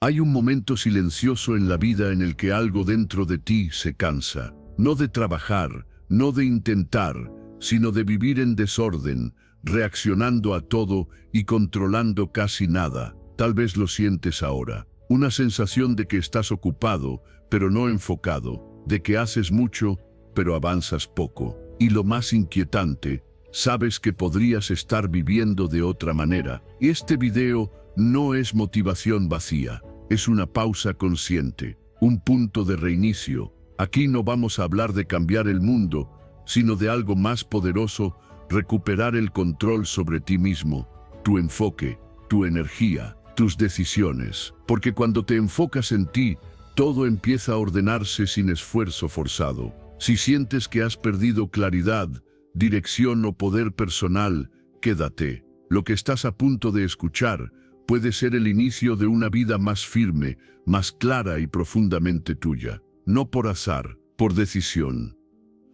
Hay un momento silencioso en la vida en el que algo dentro de ti se cansa. No de trabajar, no de intentar, sino de vivir en desorden, reaccionando a todo y controlando casi nada. Tal vez lo sientes ahora. Una sensación de que estás ocupado, pero no enfocado, de que haces mucho, pero avanzas poco. Y lo más inquietante, sabes que podrías estar viviendo de otra manera. Este video no es motivación vacía, es una pausa consciente, un punto de reinicio. Aquí no vamos a hablar de cambiar el mundo, sino de algo más poderoso, recuperar el control sobre ti mismo, tu enfoque, tu energía, tus decisiones. Porque cuando te enfocas en ti, todo empieza a ordenarse sin esfuerzo forzado. Si sientes que has perdido claridad, dirección o poder personal, quédate. Lo que estás a punto de escuchar puede ser el inicio de una vida más firme, más clara y profundamente tuya. No por azar, por decisión.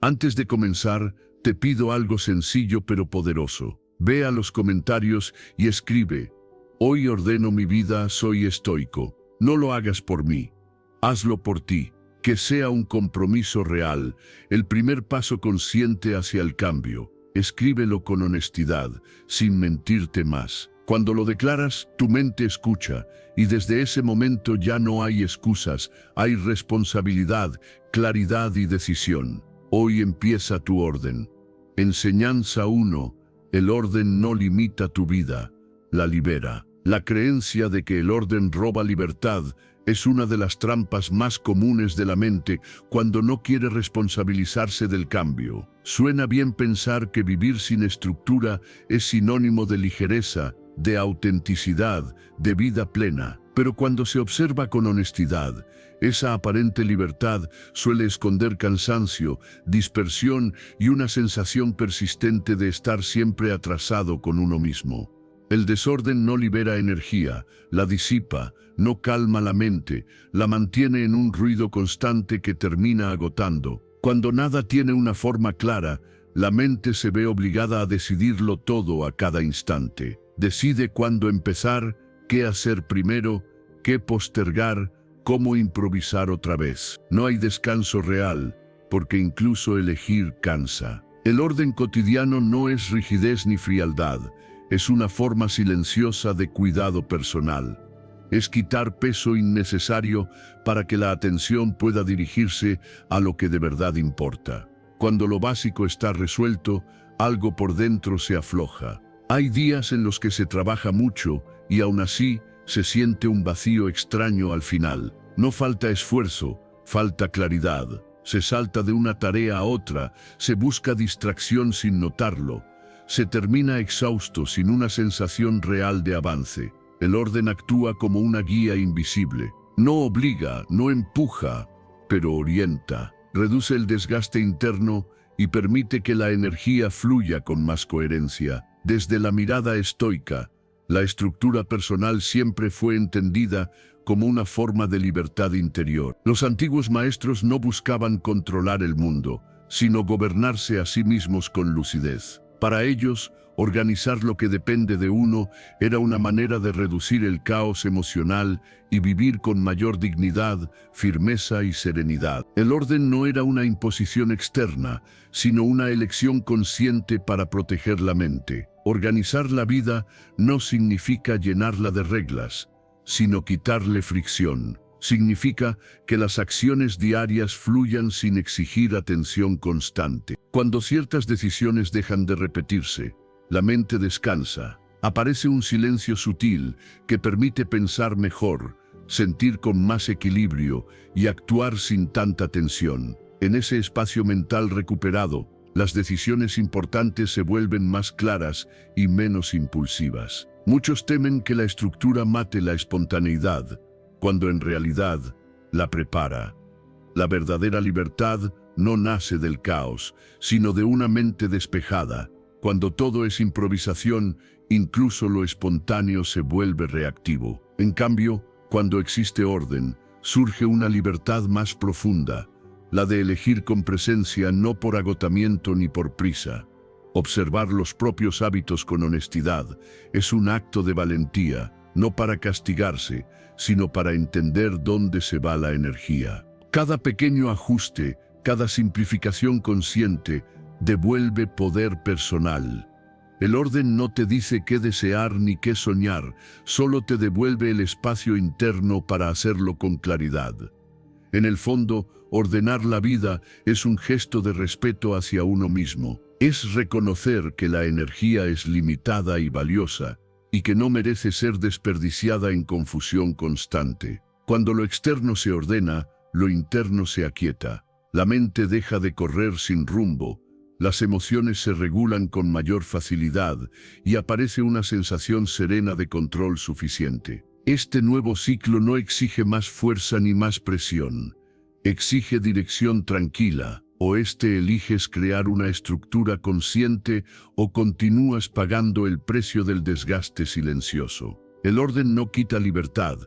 Antes de comenzar, te pido algo sencillo pero poderoso. Ve a los comentarios y escribe: hoy ordeno mi vida, soy estoico. No lo hagas por mí, hazlo por ti. Que sea un compromiso real, el primer paso consciente hacia el cambio. Escríbelo con honestidad, sin mentirte más. Cuando lo declaras, tu mente escucha, y desde ese momento ya no hay excusas, hay responsabilidad, claridad y decisión. Hoy empieza tu orden. Enseñanza 1. El orden no limita tu vida, la libera. La creencia de que el orden roba libertad es una de las trampas más comunes de la mente cuando no quiere responsabilizarse del cambio. Suena bien pensar que vivir sin estructura es sinónimo de ligereza, de autenticidad, de vida plena. Pero cuando se observa con honestidad, esa aparente libertad suele esconder cansancio, dispersión y una sensación persistente de estar siempre atrasado con uno mismo. El desorden no libera energía, la disipa, no calma la mente, la mantiene en un ruido constante que termina agotando. Cuando nada tiene una forma clara, la mente se ve obligada a decidirlo todo a cada instante. Decide cuándo empezar, qué hacer primero, qué postergar, cómo improvisar otra vez. No hay descanso real, porque incluso elegir cansa. El orden cotidiano no es rigidez ni frialdad, es una forma silenciosa de cuidado personal. Es quitar peso innecesario para que la atención pueda dirigirse a lo que de verdad importa. Cuando lo básico está resuelto, algo por dentro se afloja. Hay días en los que se trabaja mucho y aún así se siente un vacío extraño al final. No falta esfuerzo, falta claridad. Se salta de una tarea a otra, se busca distracción sin notarlo. Se termina exhausto sin una sensación real de avance. El orden actúa como una guía invisible. No obliga, no empuja, pero orienta. Reduce el desgaste interno y permite que la energía fluya con más coherencia. Desde la mirada estoica, la estructura personal siempre fue entendida como una forma de libertad interior. Los antiguos maestros no buscaban controlar el mundo, sino gobernarse a sí mismos con lucidez. Para ellos, organizar lo que depende de uno era una manera de reducir el caos emocional y vivir con mayor dignidad, firmeza y serenidad. El orden no era una imposición externa, sino una elección consciente para proteger la mente. Organizar la vida no significa llenarla de reglas, sino quitarle fricción. Significa que las acciones diarias fluyan sin exigir atención constante. Cuando ciertas decisiones dejan de repetirse, la mente descansa. Aparece un silencio sutil que permite pensar mejor, sentir con más equilibrio y actuar sin tanta tensión. En ese espacio mental recuperado, las decisiones importantes se vuelven más claras y menos impulsivas. Muchos temen que la estructura mate la espontaneidad, cuando en realidad la prepara. La verdadera libertad no nace del caos, sino de una mente despejada. Cuando todo es improvisación, incluso lo espontáneo se vuelve reactivo. En cambio, cuando existe orden, surge una libertad más profunda, la de elegir con presencia no por agotamiento ni por prisa. Observar los propios hábitos con honestidad es un acto de valentía, no para castigarse, sino para entender dónde se va la energía. Cada pequeño ajuste, cada simplificación consciente, devuelve poder personal. El orden no te dice qué desear ni qué soñar, solo te devuelve el espacio interno para hacerlo con claridad. En el fondo, ordenar la vida es un gesto de respeto hacia uno mismo. Es reconocer que la energía es limitada y valiosa, y que no merece ser desperdiciada en confusión constante. Cuando lo externo se ordena, lo interno se aquieta. La mente deja de correr sin rumbo, las emociones se regulan con mayor facilidad y aparece una sensación serena de control suficiente. Este nuevo ciclo no exige más fuerza ni más presión. Exige dirección tranquila. O eliges crear una estructura consciente o continúas pagando el precio del desgaste silencioso. El orden no quita libertad,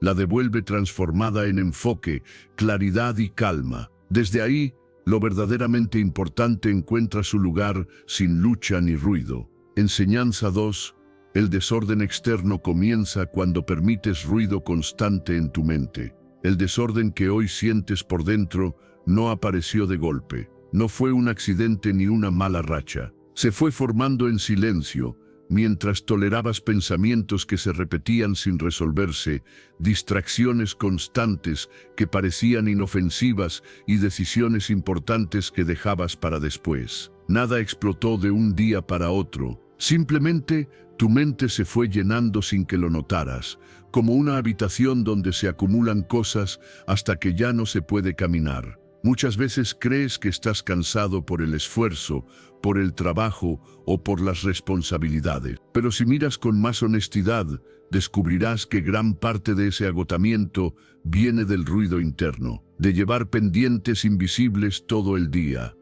la devuelve transformada en enfoque, claridad y calma. Desde ahí, lo verdaderamente importante encuentra su lugar sin lucha ni ruido. Enseñanza 2. El desorden externo comienza cuando permites ruido constante en tu mente. El desorden que hoy sientes por dentro no apareció de golpe. No fue un accidente ni una mala racha. Se fue formando en silencio, mientras tolerabas pensamientos que se repetían sin resolverse, distracciones constantes que parecían inofensivas y decisiones importantes que dejabas para después. Nada explotó de un día para otro. Simplemente, tu mente se fue llenando sin que lo notaras, como una habitación donde se acumulan cosas hasta que ya no se puede caminar. Muchas veces crees que estás cansado por el esfuerzo, por el trabajo o por las responsabilidades. Pero si miras con más honestidad, descubrirás que gran parte de ese agotamiento viene del ruido interno, de llevar pendientes invisibles todo el día,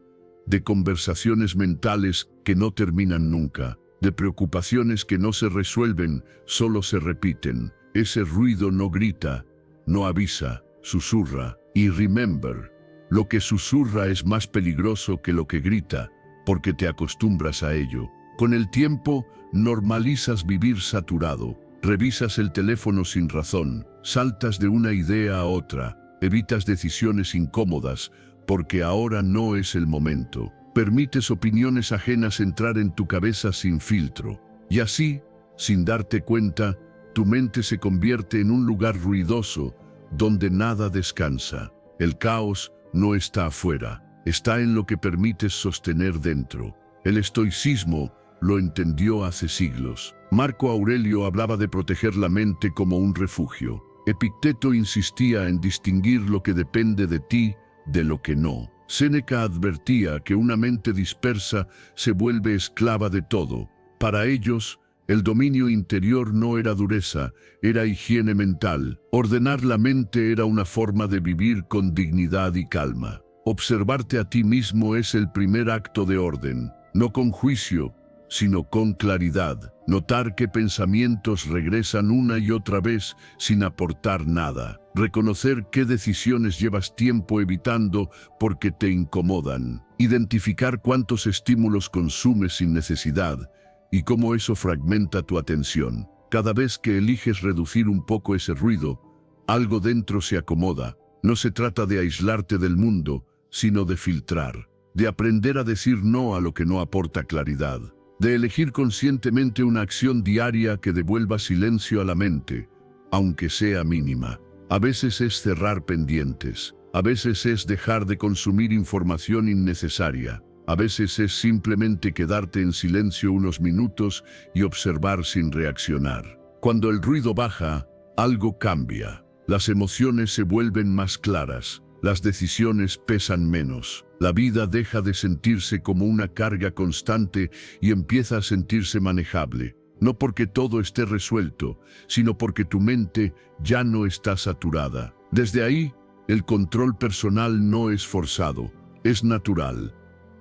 de conversaciones mentales que no terminan nunca, de preocupaciones que no se resuelven, solo se repiten. Ese ruido no grita, no avisa, susurra. Y remember, lo que susurra es más peligroso que lo que grita, porque te acostumbras a ello. Con el tiempo, normalizas vivir saturado. Revisas el teléfono sin razón, saltas de una idea a otra, evitas decisiones incómodas, porque ahora no es el momento. Permites opiniones ajenas entrar en tu cabeza sin filtro. Y así, sin darte cuenta, tu mente se convierte en un lugar ruidoso, donde nada descansa. El caos no está afuera, está en lo que permites sostener dentro. El estoicismo lo entendió hace siglos. Marco Aurelio hablaba de proteger la mente como un refugio. Epicteto insistía en distinguir lo que depende de ti de lo que no. Séneca advertía que una mente dispersa se vuelve esclava de todo. Para ellos, el dominio interior no era dureza, era higiene mental. Ordenar la mente era una forma de vivir con dignidad y calma. Observarte a ti mismo es el primer acto de orden, no con juicio, sino con claridad. Notar qué pensamientos regresan una y otra vez sin aportar nada. Reconocer qué decisiones llevas tiempo evitando porque te incomodan. Identificar cuántos estímulos consumes sin necesidad y cómo eso fragmenta tu atención. Cada vez que eliges reducir un poco ese ruido, algo dentro se acomoda. No se trata de aislarte del mundo, sino de filtrar, de aprender a decir no a lo que no aporta claridad, de elegir conscientemente una acción diaria que devuelva silencio a la mente, aunque sea mínima. A veces es cerrar pendientes, a veces es dejar de consumir información innecesaria, a veces es simplemente quedarte en silencio unos minutos y observar sin reaccionar. Cuando el ruido baja, algo cambia. Las emociones se vuelven más claras, las decisiones pesan menos. La vida deja de sentirse como una carga constante y empieza a sentirse manejable. No porque todo esté resuelto, sino porque tu mente ya no está saturada. Desde ahí, el control personal no es forzado, es natural.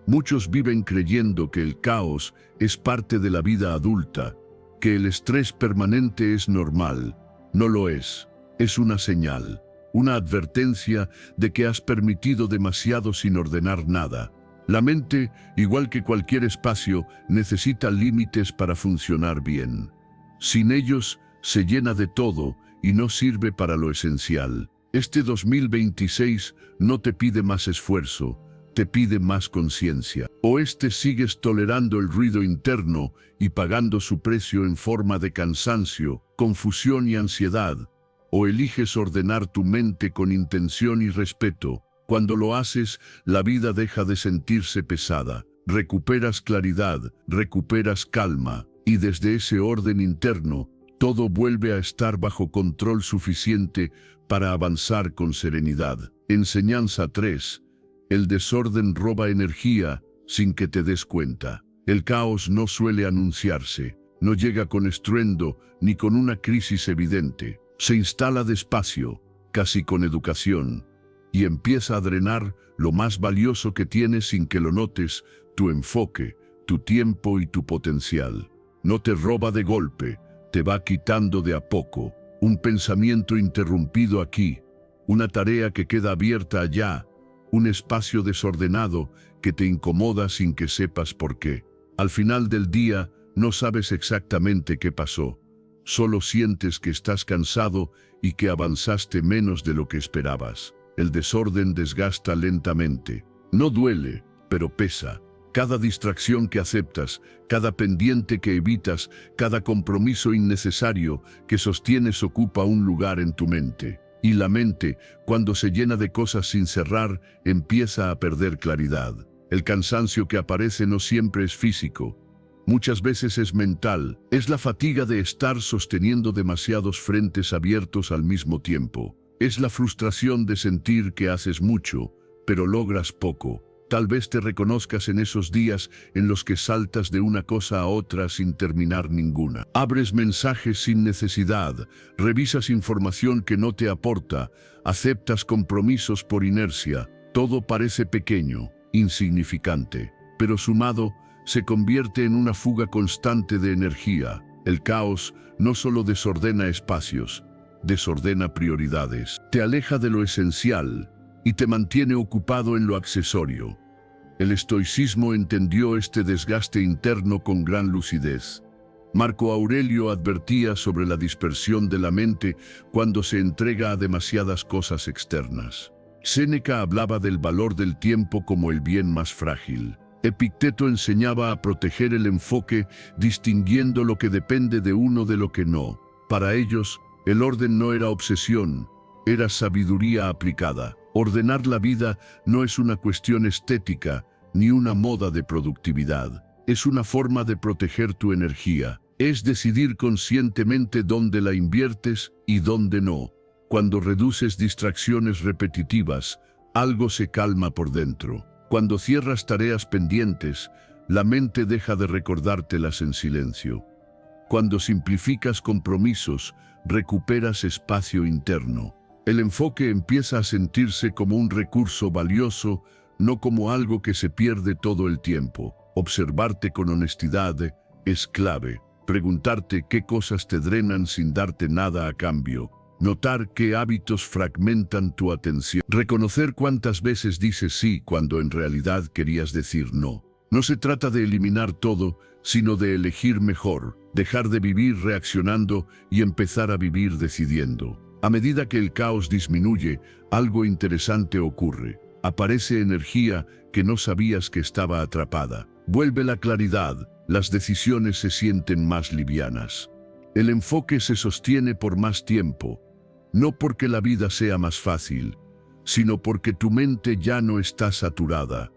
Muchos viven creyendo que el caos es parte de la vida adulta, que el estrés permanente es normal. No lo es. Es una señal, una advertencia de que has permitido demasiado sin ordenar nada. La mente, igual que cualquier espacio, necesita límites para funcionar bien. Sin ellos, se llena de todo y no sirve para lo esencial. Este 2026 no te pide más esfuerzo, te pide más conciencia. O sigues tolerando el ruido interno y pagando su precio en forma de cansancio, confusión y ansiedad, o eliges ordenar tu mente con intención y respeto. Cuando lo haces, la vida deja de sentirse pesada. Recuperas claridad, recuperas calma, y desde ese orden interno, todo vuelve a estar bajo control suficiente para avanzar con serenidad. Enseñanza 3. El desorden roba energía sin que te des cuenta. El caos no suele anunciarse, no llega con estruendo ni con una crisis evidente. Se instala despacio, casi con educación, y empieza a drenar lo más valioso que tienes sin que lo notes: tu enfoque, tu tiempo y tu potencial. No te roba de golpe, te va quitando de a poco. Un pensamiento interrumpido aquí, una tarea que queda abierta allá, un espacio desordenado que te incomoda sin que sepas por qué. Al final del día, no sabes exactamente qué pasó. Solo sientes que estás cansado y que avanzaste menos de lo que esperabas. El desorden desgasta lentamente. No duele, pero pesa. Cada distracción que aceptas, cada pendiente que evitas, cada compromiso innecesario que sostienes ocupa un lugar en tu mente. Y la mente, cuando se llena de cosas sin cerrar, empieza a perder claridad. El cansancio que aparece no siempre es físico. Muchas veces es mental. Es la fatiga de estar sosteniendo demasiados frentes abiertos al mismo tiempo. Es la frustración de sentir que haces mucho, pero logras poco. Tal vez te reconozcas en esos días en los que saltas de una cosa a otra sin terminar ninguna. Abres mensajes sin necesidad, revisas información que no te aporta, aceptas compromisos por inercia. Todo parece pequeño, insignificante, pero sumado se convierte en una fuga constante de energía. El caos no solo desordena espacios, desordena prioridades. Te aleja de lo esencial y te mantiene ocupado en lo accesorio. El estoicismo entendió este desgaste interno con gran lucidez. Marco Aurelio advertía sobre la dispersión de la mente cuando se entrega a demasiadas cosas externas. Séneca hablaba del valor del tiempo como el bien más frágil. Epicteto enseñaba a proteger el enfoque, distinguiendo lo que depende de uno de lo que no. Para ellos, el orden no era obsesión, era sabiduría aplicada. Ordenar la vida no es una cuestión estética, ni una moda de productividad. Es una forma de proteger tu energía. Es decidir conscientemente dónde la inviertes y dónde no. Cuando reduces distracciones repetitivas, algo se calma por dentro. Cuando cierras tareas pendientes, la mente deja de recordártelas en silencio. Cuando simplificas compromisos, recuperas espacio interno. El enfoque empieza a sentirse como un recurso valioso, no como algo que se pierde todo el tiempo. Observarte con honestidad es clave. Preguntarte qué cosas te drenan sin darte nada a cambio. Notar qué hábitos fragmentan tu atención. Reconocer cuántas veces dices sí cuando en realidad querías decir no. No se trata de eliminar todo, sino de elegir mejor, dejar de vivir reaccionando y empezar a vivir decidiendo. A medida que el caos disminuye, algo interesante ocurre. Aparece energía que no sabías que estaba atrapada. Vuelve la claridad, las decisiones se sienten más livianas. El enfoque se sostiene por más tiempo, no porque la vida sea más fácil, sino porque tu mente ya no está saturada.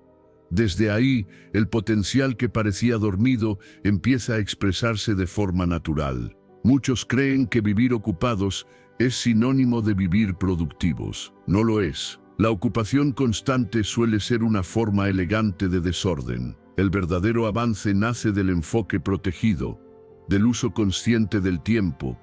Desde ahí, el potencial que parecía dormido empieza a expresarse de forma natural. Muchos creen que vivir ocupados es sinónimo de vivir productivos. No lo es. La ocupación constante suele ser una forma elegante de desorden. El verdadero avance nace del enfoque protegido, del uso consciente del tiempo,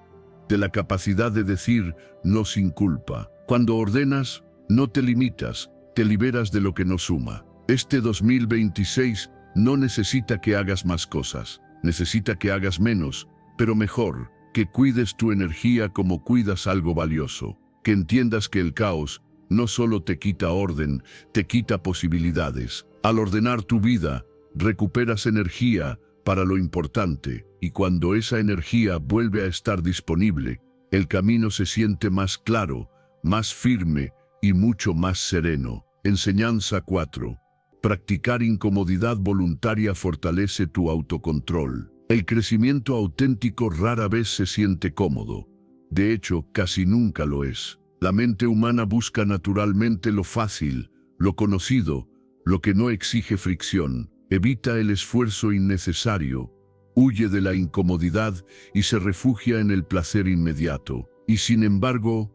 de la capacidad de decir no sin culpa. Cuando ordenas, no te limitas, te liberas de lo que no suma. Este 2026 no necesita que hagas más cosas, necesita que hagas menos, pero mejor, que cuides tu energía como cuidas algo valioso, que entiendas que el caos no solo te quita orden, te quita posibilidades. Al ordenar tu vida, recuperas energía para lo importante, y cuando esa energía vuelve a estar disponible, el camino se siente más claro, más firme y mucho más sereno. Enseñanza 4. Practicar incomodidad voluntaria fortalece tu autocontrol. El crecimiento auténtico rara vez se siente cómodo. De hecho, casi nunca lo es. La mente humana busca naturalmente lo fácil, lo conocido, lo que no exige fricción. Evita el esfuerzo innecesario, huye de la incomodidad y se refugia en el placer inmediato. Y sin embargo,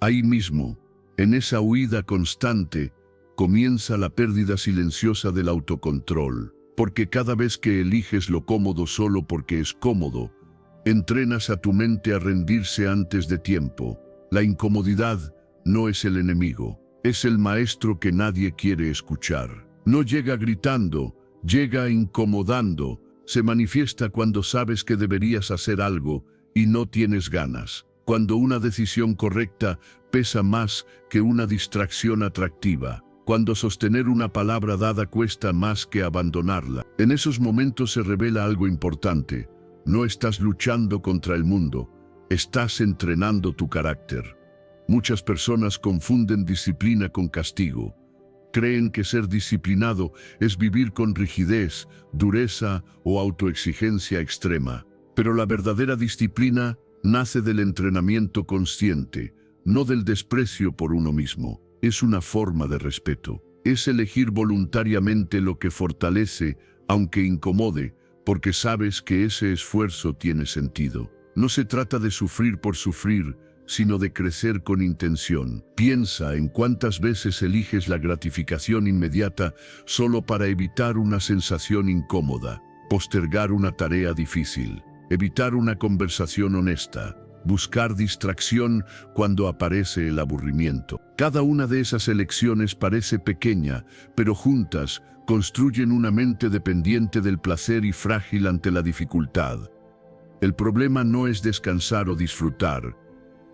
ahí mismo, en esa huida constante, comienza la pérdida silenciosa del autocontrol. Porque cada vez que eliges lo cómodo solo porque es cómodo, entrenas a tu mente a rendirse antes de tiempo. La incomodidad no es el enemigo, es el maestro que nadie quiere escuchar. No llega gritando, llega incomodando, se manifiesta cuando sabes que deberías hacer algo y no tienes ganas. Cuando una decisión correcta pesa más que una distracción atractiva. Cuando sostener una palabra dada cuesta más que abandonarla. En esos momentos se revela algo importante. No estás luchando contra el mundo, estás entrenando tu carácter. Muchas personas confunden disciplina con castigo. Creen que ser disciplinado es vivir con rigidez, dureza o autoexigencia extrema. Pero la verdadera disciplina nace del entrenamiento consciente, no del desprecio por uno mismo. Es una forma de respeto. Es elegir voluntariamente lo que fortalece, aunque incomode, porque sabes que ese esfuerzo tiene sentido. No se trata de sufrir por sufrir, sino de crecer con intención. Piensa en cuántas veces eliges la gratificación inmediata solo para evitar una sensación incómoda, postergar una tarea difícil, evitar una conversación honesta, buscar distracción cuando aparece el aburrimiento. Cada una de esas elecciones parece pequeña, pero juntas construyen una mente dependiente del placer y frágil ante la dificultad. El problema no es descansar o disfrutar.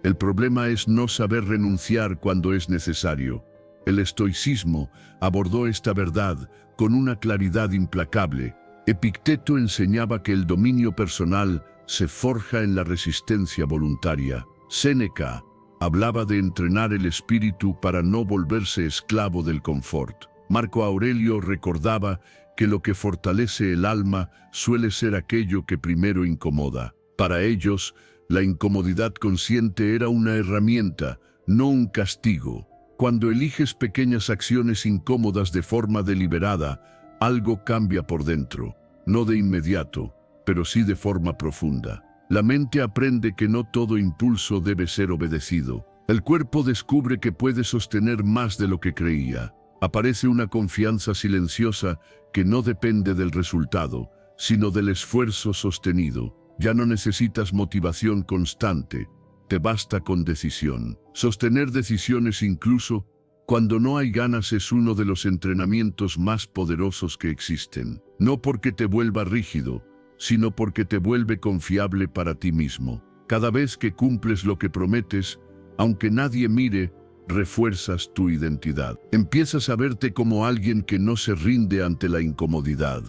El problema es no saber renunciar cuando es necesario. El estoicismo abordó esta verdad con una claridad implacable. Epicteto enseñaba que el dominio personal se forja en la resistencia voluntaria. Séneca hablaba de entrenar el espíritu para no volverse esclavo del confort. Marco Aurelio recordaba que lo que fortalece el alma suele ser aquello que primero incomoda. Para ellos, la incomodidad consciente era una herramienta, no un castigo. Cuando eliges pequeñas acciones incómodas de forma deliberada, algo cambia por dentro, no de inmediato, pero sí de forma profunda. La mente aprende que no todo impulso debe ser obedecido. El cuerpo descubre que puede sostener más de lo que creía. Aparece una confianza silenciosa que no depende del resultado, sino del esfuerzo sostenido. Ya no necesitas motivación constante, te basta con decisión. Sostener decisiones incluso cuando no hay ganas es uno de los entrenamientos más poderosos que existen. No porque te vuelva rígido, sino porque te vuelve confiable para ti mismo. Cada vez que cumples lo que prometes, aunque nadie mire, refuerzas tu identidad. Empiezas a verte como alguien que no se rinde ante la incomodidad.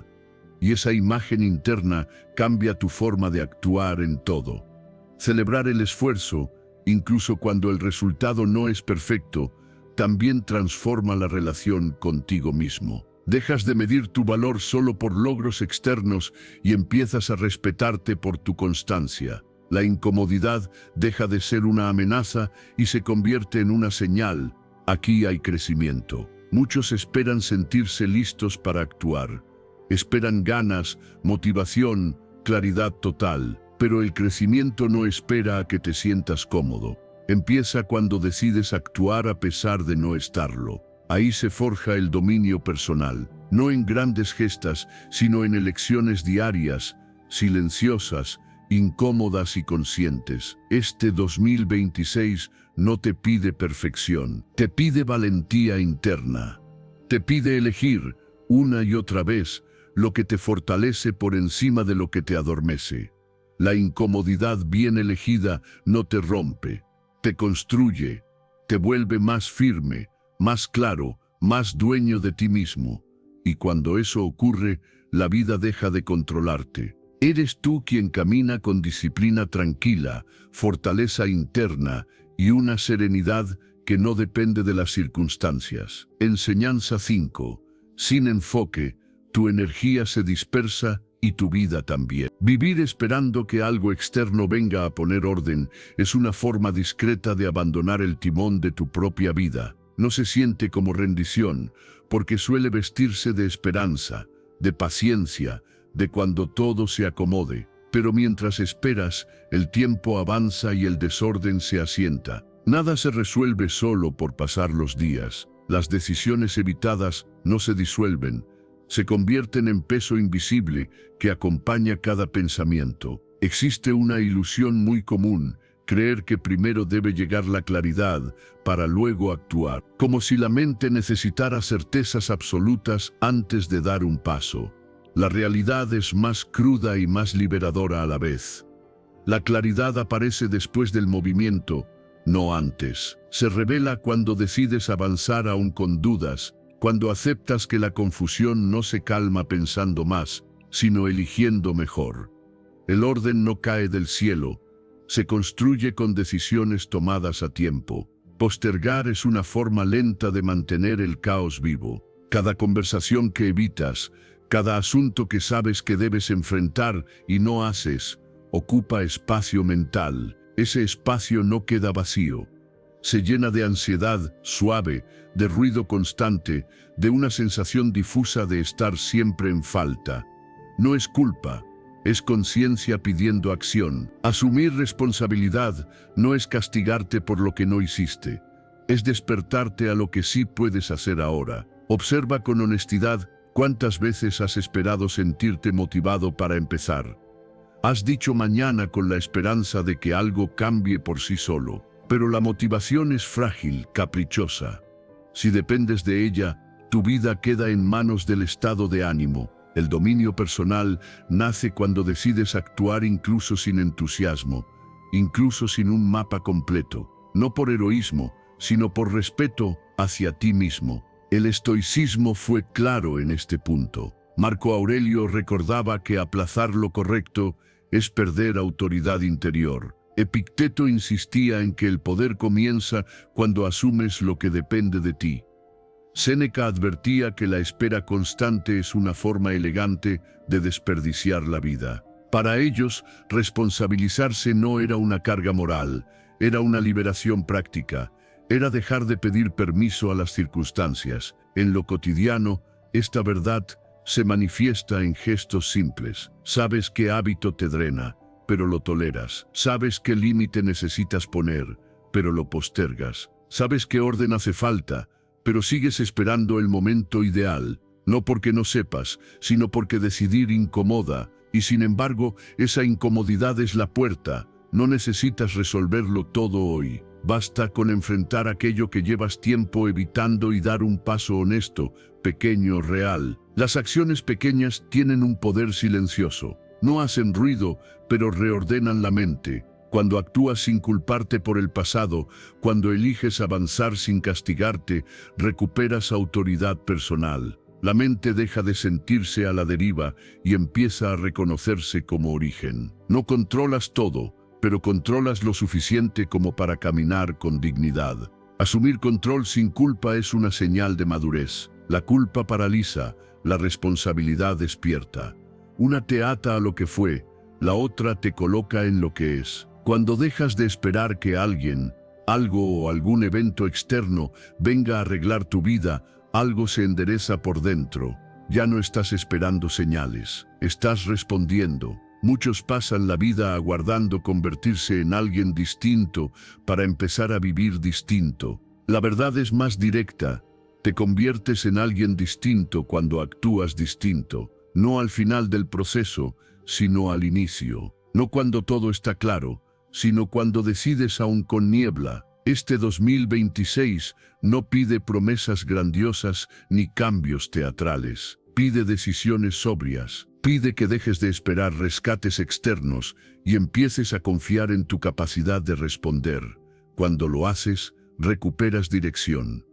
Y esa imagen interna cambia tu forma de actuar en todo. Celebrar el esfuerzo, incluso cuando el resultado no es perfecto, también transforma la relación contigo mismo. Dejas de medir tu valor solo por logros externos y empiezas a respetarte por tu constancia. La incomodidad deja de ser una amenaza y se convierte en una señal. Aquí hay crecimiento. Muchos esperan sentirse listos para actuar. Esperan ganas, motivación, claridad total. Pero el crecimiento no espera a que te sientas cómodo. Empieza cuando decides actuar a pesar de no estarlo. Ahí se forja el dominio personal, no en grandes gestas, sino en elecciones diarias, silenciosas, incómodas y conscientes. Este 2026 no te pide perfección, te pide valentía interna. Te pide elegir, una y otra vez, lo que te fortalece por encima de lo que te adormece. La incomodidad bien elegida no te rompe, te construye, te vuelve más firme, más claro, más dueño de ti mismo. Y cuando eso ocurre, la vida deja de controlarte. Eres tú quien camina con disciplina tranquila, fortaleza interna y una serenidad que no depende de las circunstancias. Enseñanza 5. Sin enfoque, tu energía se dispersa y tu vida también. Vivir esperando que algo externo venga a poner orden es una forma discreta de abandonar el timón de tu propia vida. No se siente como rendición, porque suele vestirse de esperanza, de paciencia, de cuando todo se acomode. Pero mientras esperas, el tiempo avanza y el desorden se asienta. Nada se resuelve solo por pasar los días. Las decisiones evitadas no se disuelven, se convierten en peso invisible que acompaña cada pensamiento. Existe una ilusión muy común, creer que primero debe llegar la claridad para luego actuar, como si la mente necesitara certezas absolutas antes de dar un paso. La realidad es más cruda y más liberadora a la vez. La claridad aparece después del movimiento, no antes. Se revela cuando decides avanzar aún con dudas, cuando aceptas que la confusión no se calma pensando más, sino eligiendo mejor. El orden no cae del cielo, se construye con decisiones tomadas a tiempo. Postergar es una forma lenta de mantener el caos vivo. Cada conversación que evitas, cada asunto que sabes que debes enfrentar y no haces, ocupa espacio mental. Ese espacio no queda vacío. Se llena de ansiedad suave, de ruido constante, de una sensación difusa de estar siempre en falta. No es culpa, es conciencia pidiendo acción. Asumir responsabilidad no es castigarte por lo que no hiciste, es despertarte a lo que sí puedes hacer ahora. Observa con honestidad cuántas veces has esperado sentirte motivado para empezar. Has dicho mañana con la esperanza de que algo cambie por sí solo, pero la motivación es frágil, caprichosa. Si dependes de ella, tu vida queda en manos del estado de ánimo. El dominio personal nace cuando decides actuar incluso sin entusiasmo, incluso sin un mapa completo, no por heroísmo, sino por respeto hacia ti mismo. El estoicismo fue claro en este punto. Marco Aurelio recordaba que aplazar lo correcto es perder autoridad interior. Epicteto insistía en que el poder comienza cuando asumes lo que depende de ti. Séneca advertía que la espera constante es una forma elegante de desperdiciar la vida. Para ellos, responsabilizarse no era una carga moral, era una liberación práctica, era dejar de pedir permiso a las circunstancias. En lo cotidiano, esta verdad se manifiesta en gestos simples. Sabes qué hábito te drena, pero lo toleras. Sabes qué límite necesitas poner, pero lo postergas. Sabes qué orden hace falta, pero sigues esperando el momento ideal, no porque no sepas, sino porque decidir incomoda, y sin embargo, esa incomodidad es la puerta. No necesitas resolverlo todo hoy. Basta con enfrentar aquello que llevas tiempo evitando y dar un paso honesto, pequeño, real. Las acciones pequeñas tienen un poder silencioso. No hacen ruido, pero reordenan la mente. Cuando actúas sin culparte por el pasado, cuando eliges avanzar sin castigarte, recuperas autoridad personal. La mente deja de sentirse a la deriva y empieza a reconocerse como origen. No controlas todo, pero controlas lo suficiente como para caminar con dignidad. Asumir control sin culpa es una señal de madurez. La culpa paraliza, la responsabilidad despierta. Una te ata a lo que fue, la otra te coloca en lo que es. Cuando dejas de esperar que alguien, algo o algún evento externo venga a arreglar tu vida, algo se endereza por dentro. Ya no estás esperando señales, estás respondiendo. Muchos pasan la vida aguardando convertirse en alguien distinto para empezar a vivir distinto. La verdad es más directa. Te conviertes en alguien distinto cuando actúas distinto. No al final del proceso, sino al inicio. No cuando todo está claro, sino cuando decides aún con niebla. Este 2026 no pide promesas grandiosas ni cambios teatrales. Pide decisiones sobrias. Pide que dejes de esperar rescates externos y empieces a confiar en tu capacidad de responder. Cuando lo haces, recuperas dirección.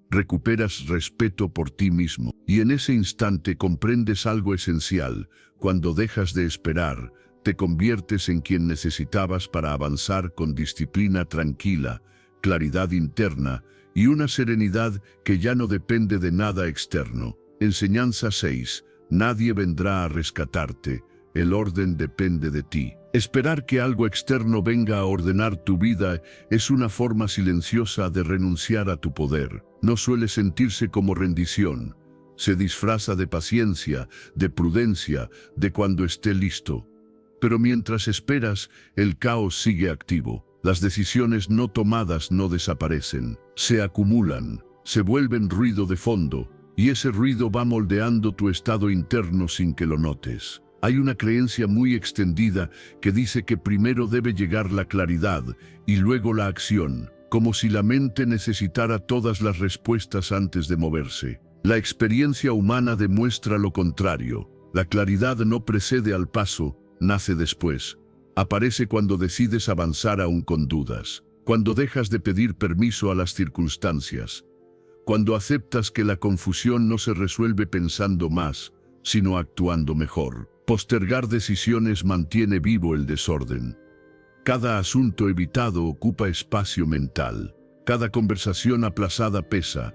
Recuperas respeto por ti mismo. Y en ese instante comprendes algo esencial. Cuando dejas de esperar, te conviertes en quien necesitabas para avanzar con disciplina tranquila, claridad interna y una serenidad que ya no depende de nada externo. Enseñanza 6. Nadie vendrá a rescatarte. El orden depende de ti. Esperar que algo externo venga a ordenar tu vida es una forma silenciosa de renunciar a tu poder. No suele sentirse como rendición. Se disfraza de paciencia, de prudencia, de cuando esté listo. Pero mientras esperas, el caos sigue activo. Las decisiones no tomadas no desaparecen. Se acumulan, se vuelven ruido de fondo, y ese ruido va moldeando tu estado interno sin que lo notes. Hay una creencia muy extendida que dice que primero debe llegar la claridad y luego la acción, como si la mente necesitara todas las respuestas antes de moverse. La experiencia humana demuestra lo contrario. La claridad no precede al paso, nace después. Aparece cuando decides avanzar aún con dudas, cuando dejas de pedir permiso a las circunstancias, cuando aceptas que la confusión no se resuelve pensando más, sino actuando mejor. Postergar decisiones mantiene vivo el desorden. Cada asunto evitado ocupa espacio mental. Cada conversación aplazada pesa.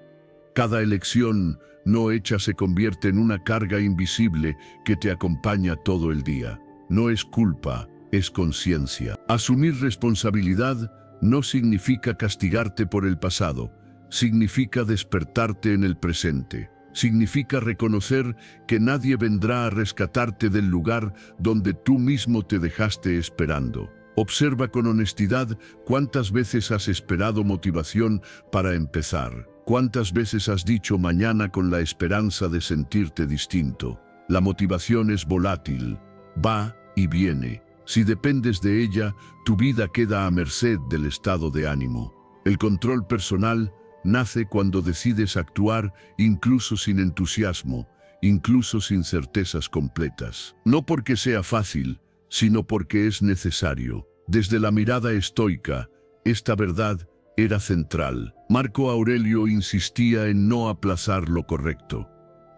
Cada elección no hecha se convierte en una carga invisible que te acompaña todo el día. No es culpa, es conciencia. Asumir responsabilidad no significa castigarte por el pasado, significa despertarte en el presente. Significa reconocer que nadie vendrá a rescatarte del lugar donde tú mismo te dejaste esperando. Observa con honestidad cuántas veces has esperado motivación para empezar. Cuántas veces has dicho mañana con la esperanza de sentirte distinto. La motivación es volátil, va y viene. Si dependes de ella, tu vida queda a merced del estado de ánimo. El control personal nace cuando decides actuar incluso sin entusiasmo, incluso sin certezas completas. No porque sea fácil, sino porque es necesario. Desde la mirada estoica, esta verdad era central. Marco Aurelio insistía en no aplazar lo correcto.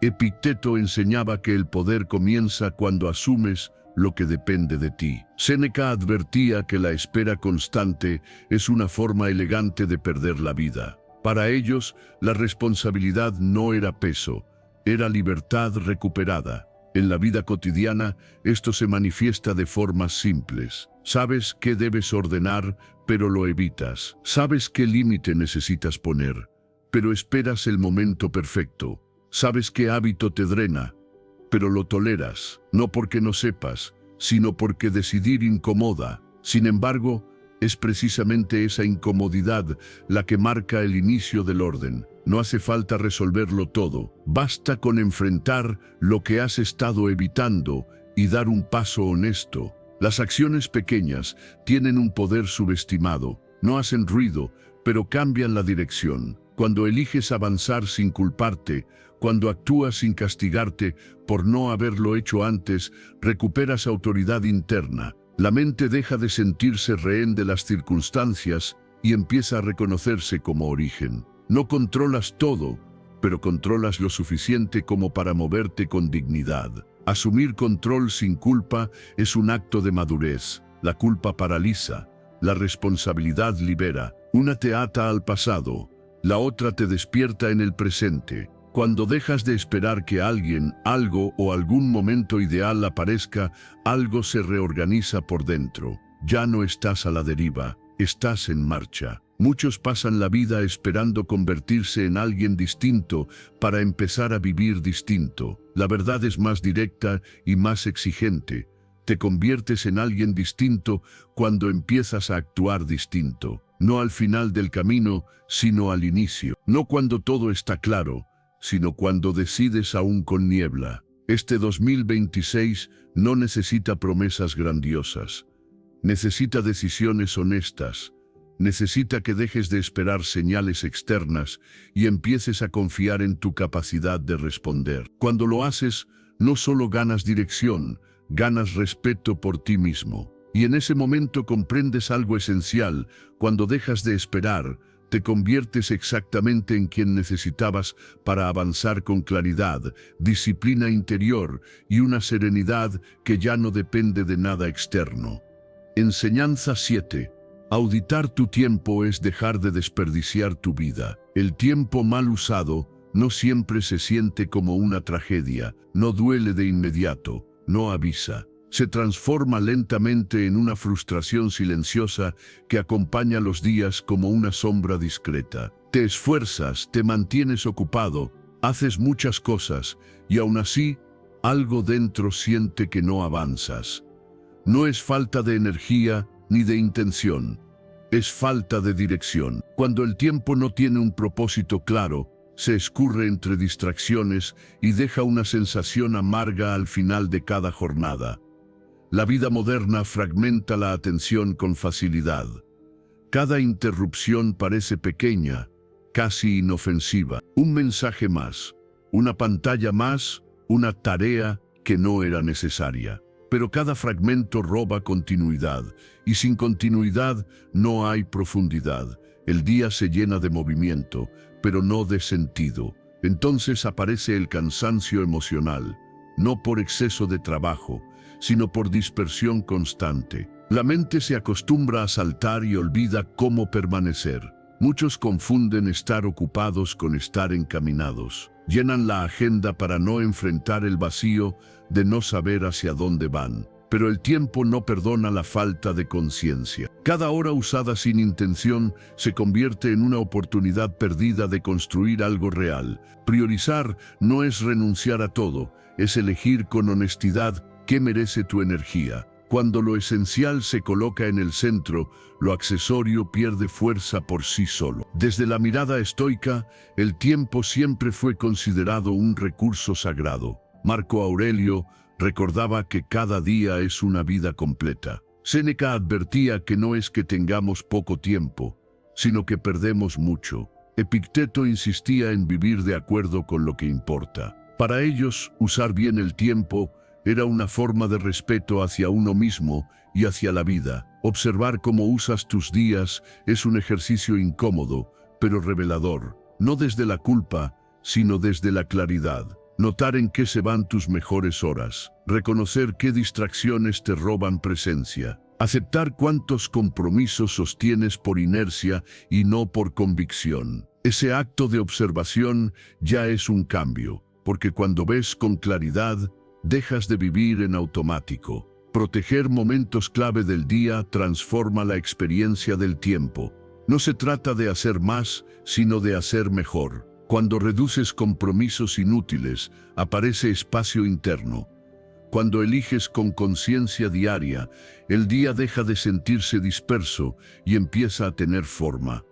Epicteto enseñaba que el poder comienza cuando asumes lo que depende de ti. Séneca advertía que la espera constante es una forma elegante de perder la vida. Para ellos, la responsabilidad no era peso, era libertad recuperada. En la vida cotidiana, esto se manifiesta de formas simples. Sabes qué debes ordenar, pero lo evitas. Sabes qué límite necesitas poner, pero esperas el momento perfecto. Sabes qué hábito te drena, pero lo toleras, no porque no sepas, sino porque decidir incomoda. Sin embargo, es precisamente esa incomodidad la que marca el inicio del orden. No hace falta resolverlo todo, basta con enfrentar lo que has estado evitando y dar un paso honesto. Las acciones pequeñas tienen un poder subestimado, no hacen ruido, pero cambian la dirección. Cuando eliges avanzar sin culparte, cuando actúas sin castigarte por no haberlo hecho antes, recuperas autoridad interna. La mente deja de sentirse rehén de las circunstancias y empieza a reconocerse como origen. No controlas todo, pero controlas lo suficiente como para moverte con dignidad. Asumir control sin culpa es un acto de madurez. La culpa paraliza, la responsabilidad libera. Una te ata al pasado, la otra te despierta en el presente. Cuando dejas de esperar que alguien, algo o algún momento ideal aparezca, algo se reorganiza por dentro. Ya no estás a la deriva, estás en marcha. Muchos pasan la vida esperando convertirse en alguien distinto para empezar a vivir distinto. La verdad es más directa y más exigente. Te conviertes en alguien distinto cuando empiezas a actuar distinto. No al final del camino, sino al inicio. No cuando todo está claro, sino cuando decides aún con niebla. Este 2026 no necesita promesas grandiosas. Necesita decisiones honestas. Necesita que dejes de esperar señales externas y empieces a confiar en tu capacidad de responder. Cuando lo haces, no solo ganas dirección, ganas respeto por ti mismo. Y en ese momento comprendes algo esencial. Cuando dejas de esperar, te conviertes exactamente en quien necesitabas para avanzar con claridad, disciplina interior y una serenidad que ya no depende de nada externo. Enseñanza 7. Auditar tu tiempo es dejar de desperdiciar tu vida. El tiempo mal usado no siempre se siente como una tragedia, no duele de inmediato, no avisa. Se transforma lentamente en una frustración silenciosa que acompaña los días como una sombra discreta. Te esfuerzas, te mantienes ocupado, haces muchas cosas y aún así, algo dentro siente que no avanzas. No es falta de energía ni de intención, es falta de dirección. Cuando el tiempo no tiene un propósito claro, se escurre entre distracciones y deja una sensación amarga al final de cada jornada. La vida moderna fragmenta la atención con facilidad. Cada interrupción parece pequeña, casi inofensiva. Un mensaje más, una pantalla más, una tarea que no era necesaria. Pero cada fragmento roba continuidad, y sin continuidad no hay profundidad. El día se llena de movimiento, pero no de sentido. Entonces aparece el cansancio emocional, no por exceso de trabajo, sino por dispersión constante. La mente se acostumbra a saltar y olvida cómo permanecer. Muchos confunden estar ocupados con estar encaminados. Llenan la agenda para no enfrentar el vacío de no saber hacia dónde van. Pero el tiempo no perdona la falta de conciencia. Cada hora usada sin intención se convierte en una oportunidad perdida de construir algo real. Priorizar no es renunciar a todo, es elegir con honestidad qué merece tu energía. Cuando lo esencial se coloca en el centro, lo accesorio pierde fuerza por sí solo. Desde la mirada estoica, el tiempo siempre fue considerado un recurso sagrado. Marco Aurelio recordaba que cada día es una vida completa. Séneca advertía que no es que tengamos poco tiempo, sino que perdemos mucho. Epicteto insistía en vivir de acuerdo con lo que importa. Para ellos, usar bien el tiempo era una forma de respeto hacia uno mismo y hacia la vida. Observar cómo usas tus días es un ejercicio incómodo, pero revelador, no desde la culpa, sino desde la claridad. Notar en qué se van tus mejores horas, reconocer qué distracciones te roban presencia, aceptar cuántos compromisos sostienes por inercia y no por convicción. Ese acto de observación ya es un cambio, porque cuando ves con claridad, dejas de vivir en automático. Proteger momentos clave del día transforma la experiencia del tiempo. No se trata de hacer más, sino de hacer mejor. Cuando reduces compromisos inútiles, aparece espacio interno. Cuando eliges con conciencia diaria, el día deja de sentirse disperso y empieza a tener forma.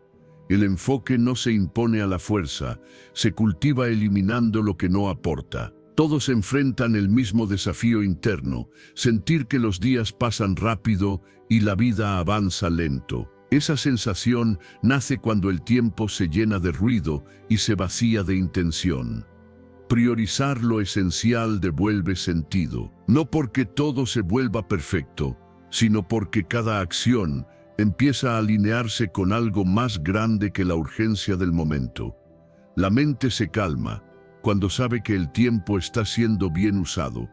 El enfoque no se impone a la fuerza, se cultiva eliminando lo que no aporta. Todos enfrentan el mismo desafío interno, sentir que los días pasan rápido y la vida avanza lento. Esa sensación nace cuando el tiempo se llena de ruido y se vacía de intención. Priorizar lo esencial devuelve sentido, no porque todo se vuelva perfecto, sino porque cada acción empieza a alinearse con algo más grande que la urgencia del momento. La mente se calma cuando sabe que el tiempo está siendo bien usado.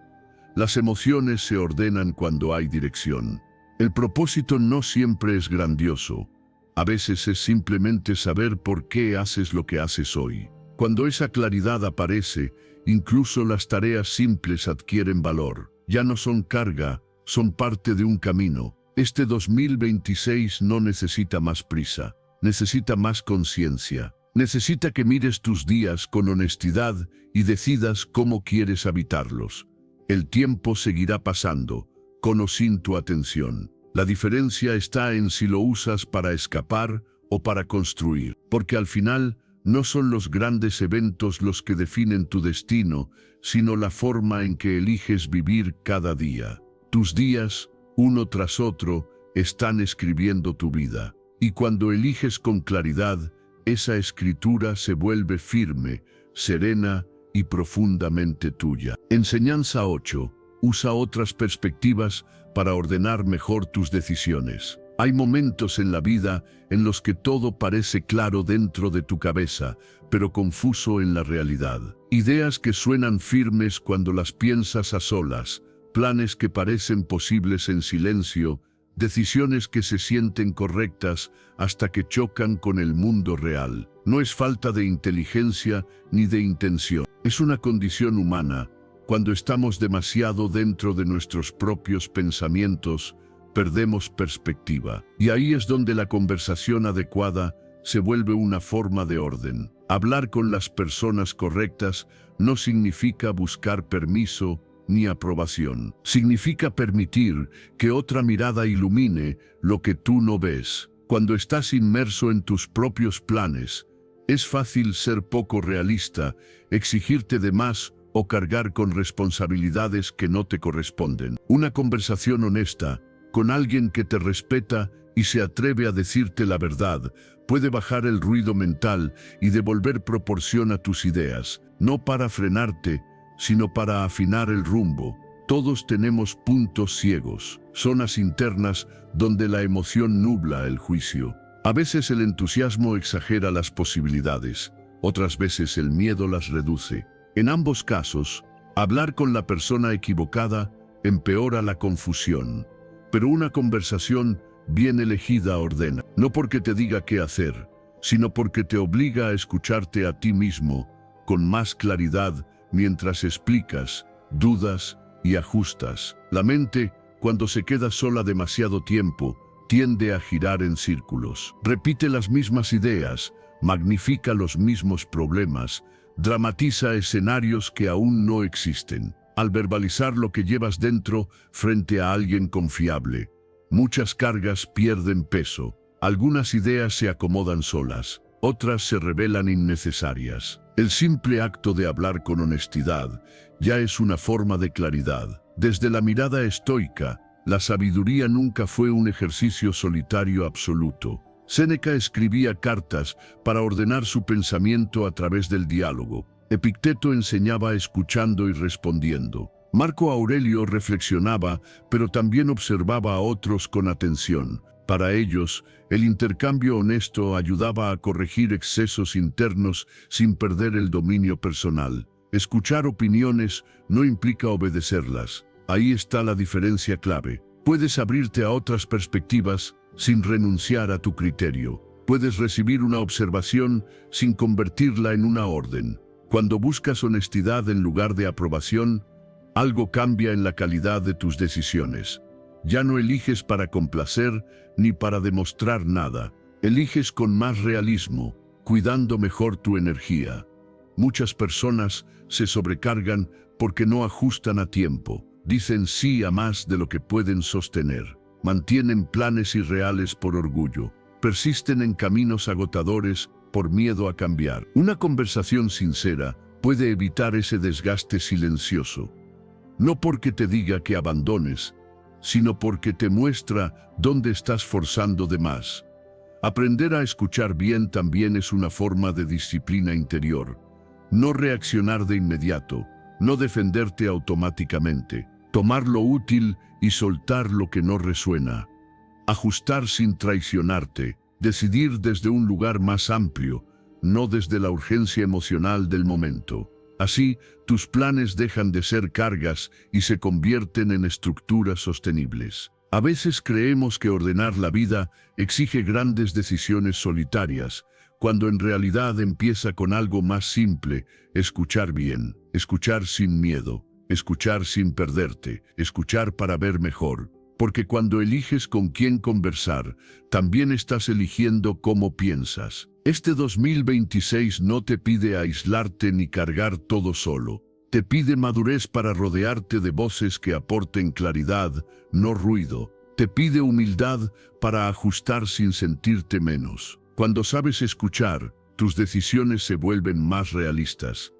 Las emociones se ordenan cuando hay dirección. El propósito no siempre es grandioso. A veces es simplemente saber por qué haces lo que haces hoy. Cuando esa claridad aparece, incluso las tareas simples adquieren valor. Ya no son carga, son parte de un camino. Este 2026 no necesita más prisa, necesita más conciencia. Necesita que mires tus días con honestidad y decidas cómo quieres habitarlos. El tiempo seguirá pasando, con o sin tu atención. La diferencia está en si lo usas para escapar o para construir, porque al final no son los grandes eventos los que definen tu destino, sino la forma en que eliges vivir cada día. Tus días, uno tras otro, están escribiendo tu vida. Y cuando eliges con claridad, esa escritura se vuelve firme, serena y profundamente tuya. Enseñanza 8. Usa otras perspectivas para ordenar mejor tus decisiones. Hay momentos en la vida en los que todo parece claro dentro de tu cabeza, pero confuso en la realidad. Ideas que suenan firmes cuando las piensas a solas, planes que parecen posibles en silencio, decisiones que se sienten correctas hasta que chocan con el mundo real. No es falta de inteligencia ni de intención. Es una condición humana. Cuando estamos demasiado dentro de nuestros propios pensamientos, perdemos perspectiva. Y ahí es donde la conversación adecuada se vuelve una forma de orden. Hablar con las personas correctas no significa buscar permiso ni aprobación. Significa permitir que otra mirada ilumine lo que tú no ves. Cuando estás inmerso en tus propios planes, es fácil ser poco realista, exigirte de más o cargar con responsabilidades que no te corresponden. Una conversación honesta con alguien que te respeta y se atreve a decirte la verdad puede bajar el ruido mental y devolver proporción a tus ideas, no para frenarte, sino para afinar el rumbo. Todos tenemos puntos ciegos, zonas internas donde la emoción nubla el juicio. A veces el entusiasmo exagera las posibilidades, otras veces el miedo las reduce. En ambos casos, hablar con la persona equivocada empeora la confusión, pero una conversación bien elegida ordena, no porque te diga qué hacer, sino porque te obliga a escucharte a ti mismo con más claridad mientras explicas, dudas y ajustas. La mente, cuando se queda sola demasiado tiempo, tiende a girar en círculos. Repite las mismas ideas, magnifica los mismos problemas, dramatiza escenarios que aún no existen. Al verbalizar lo que llevas dentro frente a alguien confiable, muchas cargas pierden peso. Algunas ideas se acomodan solas, otras se revelan innecesarias. El simple acto de hablar con honestidad ya es una forma de claridad. Desde la mirada estoica, la sabiduría nunca fue un ejercicio solitario absoluto. Séneca escribía cartas para ordenar su pensamiento a través del diálogo. Epicteto enseñaba escuchando y respondiendo. Marco Aurelio reflexionaba, pero también observaba a otros con atención. Para ellos, el intercambio honesto ayudaba a corregir excesos internos sin perder el dominio personal. Escuchar opiniones no implica obedecerlas. Ahí está la diferencia clave. Puedes abrirte a otras perspectivas sin renunciar a tu criterio. Puedes recibir una observación sin convertirla en una orden. Cuando buscas honestidad en lugar de aprobación, algo cambia en la calidad de tus decisiones. Ya no eliges para complacer ni para demostrar nada. Eliges con más realismo, cuidando mejor tu energía. Muchas personas se sobrecargan porque no ajustan a tiempo. Dicen sí a más de lo que pueden sostener. Mantienen planes irreales por orgullo. Persisten en caminos agotadores por miedo a cambiar. Una conversación sincera puede evitar ese desgaste silencioso. No porque te diga que abandones, sino porque te muestra dónde estás forzando de más. Aprender a escuchar bien también es una forma de disciplina interior. No reaccionar de inmediato, no defenderte automáticamente, tomar lo útil y soltar lo que no resuena. Ajustar sin traicionarte, decidir desde un lugar más amplio, no desde la urgencia emocional del momento. Así, tus planes dejan de ser cargas y se convierten en estructuras sostenibles. A veces creemos que ordenar la vida exige grandes decisiones solitarias, cuando en realidad empieza con algo más simple: escuchar bien, escuchar sin miedo, escuchar sin perderte, escuchar para ver mejor. Porque cuando eliges con quién conversar, también estás eligiendo cómo piensas. Este 2026 no te pide aislarte ni cargar todo solo. Te pide madurez para rodearte de voces que aporten claridad, no ruido. Te pide humildad para ajustar sin sentirte menos. Cuando sabes escuchar, tus decisiones se vuelven más realistas.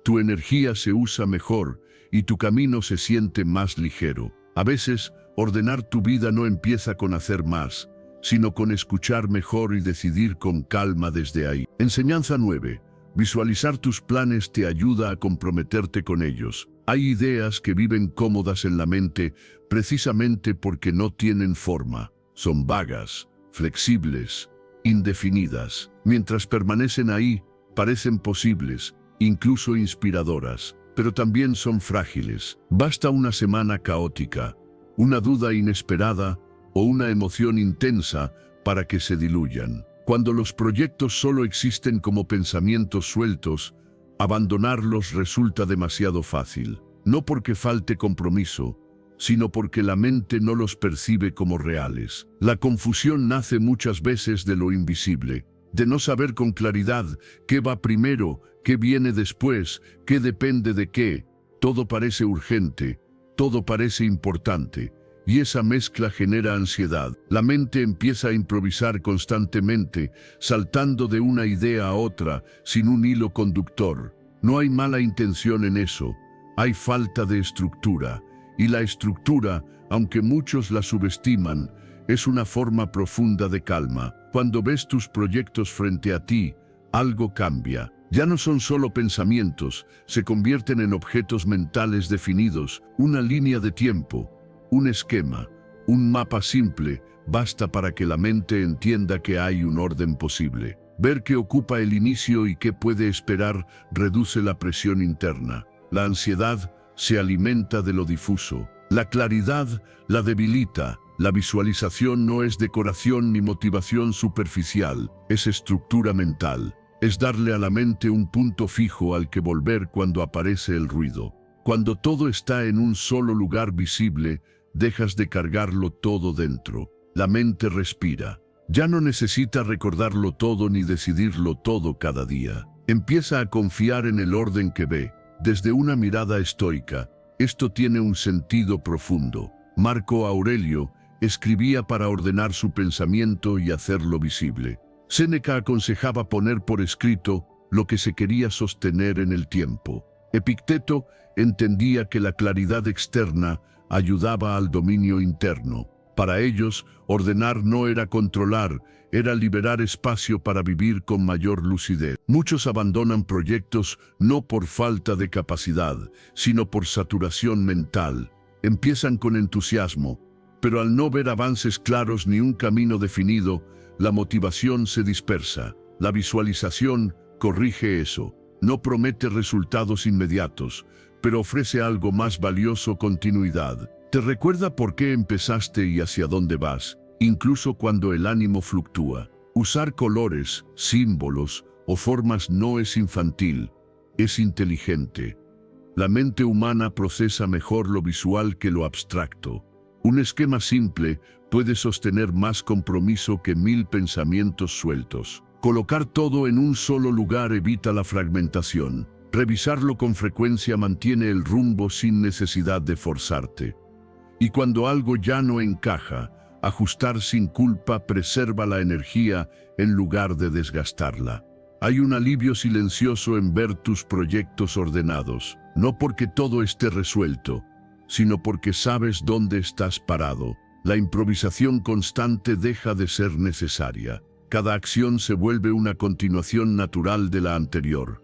Tu energía se usa mejor y tu camino se siente más ligero. A veces, ordenar tu vida no empieza con hacer más, sino con escuchar mejor y decidir con calma desde ahí. Enseñanza 9. Visualizar tus planes te ayuda a comprometerte con ellos. Hay ideas que viven cómodas en la mente precisamente porque no tienen forma. son vagas, flexibles, indefinidas. Mientras permanecen ahí, parecen posibles, incluso inspiradoras, pero también son frágiles. Basta una semana caótica, una duda inesperada o una emoción intensa para que se diluyan. Cuando los proyectos solo existen como pensamientos sueltos, abandonarlos resulta demasiado fácil. No porque falte compromiso, sino porque la mente no los percibe como reales. La confusión nace muchas veces de lo invisible, de no saber con claridad qué va primero, qué viene después, qué depende de qué. Todo parece urgente, todo parece importante, y esa mezcla genera ansiedad. La mente empieza a improvisar constantemente, saltando de una idea a otra, sin un hilo conductor. No hay mala intención en eso, hay falta de estructura. Y la estructura, aunque muchos la subestiman, es una forma profunda de calma. Cuando ves tus proyectos frente a ti, algo cambia. Ya no son solo pensamientos, se convierten en objetos mentales definidos, una línea de tiempo, un esquema, un mapa simple, basta para que la mente entienda que hay un orden posible. Ver qué ocupa el inicio y qué puede esperar reduce la presión interna. La ansiedad se alimenta de lo difuso. La claridad la debilita. La visualización no es decoración ni motivación superficial, es estructura mental. Es darle a la mente un punto fijo al que volver cuando aparece el ruido. Cuando todo está en un solo lugar visible, dejas de cargarlo todo dentro. La mente respira. Ya no necesita recordarlo todo ni decidirlo todo cada día. Empieza a confiar en el orden que ve. Desde una mirada estoica, esto tiene un sentido profundo. Marco Aurelio escribía para ordenar su pensamiento y hacerlo visible. Séneca aconsejaba poner por escrito lo que se quería sostener en el tiempo. Epicteto entendía que la claridad externa ayudaba al dominio interno. Para ellos, ordenar no era controlar, era liberar espacio para vivir con mayor lucidez. Muchos abandonan proyectos no por falta de capacidad, sino por saturación mental. Empiezan con entusiasmo, pero al no ver avances claros ni un camino definido, la motivación se dispersa. La visualización corrige eso. No promete resultados inmediatos, pero ofrece algo más valioso: continuidad. Te recuerda por qué empezaste y hacia dónde vas, incluso cuando el ánimo fluctúa. Usar colores, símbolos o formas no es infantil, es inteligente. La mente humana procesa mejor lo visual que lo abstracto. Un esquema simple puede sostener más compromiso que 1000 pensamientos sueltos. Colocar todo en un solo lugar evita la fragmentación. Revisarlo con frecuencia mantiene el rumbo sin necesidad de forzarte. Y cuando algo ya no encaja, ajustar sin culpa preserva la energía en lugar de desgastarla. Hay un alivio silencioso en ver tus proyectos ordenados, no porque todo esté resuelto, sino porque sabes dónde estás parado. La improvisación constante deja de ser necesaria. Cada acción se vuelve una continuación natural de la anterior.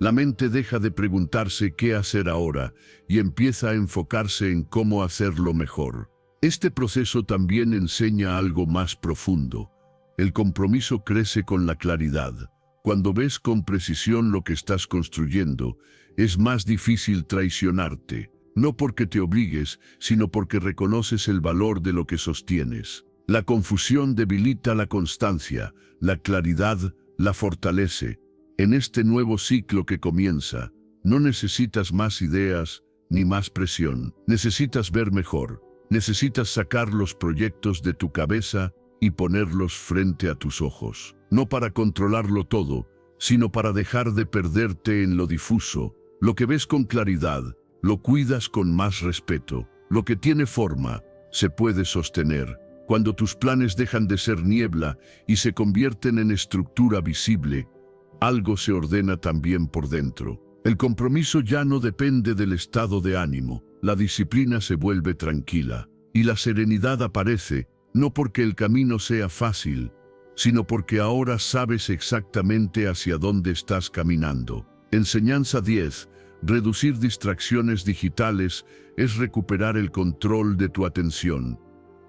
La mente deja de preguntarse qué hacer ahora y empieza a enfocarse en cómo hacerlo mejor. Este proceso también enseña algo más profundo. El compromiso crece con la claridad. Cuando ves con precisión lo que estás construyendo, es más difícil traicionarte. No porque te obligues, sino porque reconoces el valor de lo que sostienes. La confusión debilita la constancia, la claridad la fortalece. En este nuevo ciclo que comienza, no necesitas más ideas ni más presión. Necesitas ver mejor. Necesitas sacar los proyectos de tu cabeza y ponerlos frente a tus ojos. No para controlarlo todo, sino para dejar de perderte en lo difuso. Lo que ves con claridad, lo cuidas con más respeto. Lo que tiene forma, se puede sostener. Cuando tus planes dejan de ser niebla y se convierten en estructura visible, algo se ordena también por dentro. El compromiso ya no depende del estado de ánimo. La disciplina se vuelve tranquila. Y la serenidad aparece, no porque el camino sea fácil, sino porque ahora sabes exactamente hacia dónde estás caminando. Enseñanza 10. Reducir distracciones digitales es recuperar el control de tu atención.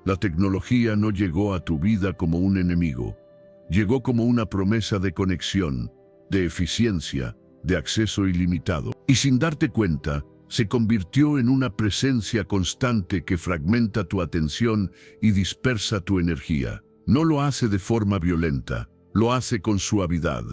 La tecnología no llegó a tu vida como un enemigo. Llegó como una promesa de conexión, de eficiencia, de acceso ilimitado. Y sin darte cuenta, se convirtió en una presencia constante que fragmenta tu atención y dispersa tu energía. No lo hace de forma violenta, lo hace con suavidad.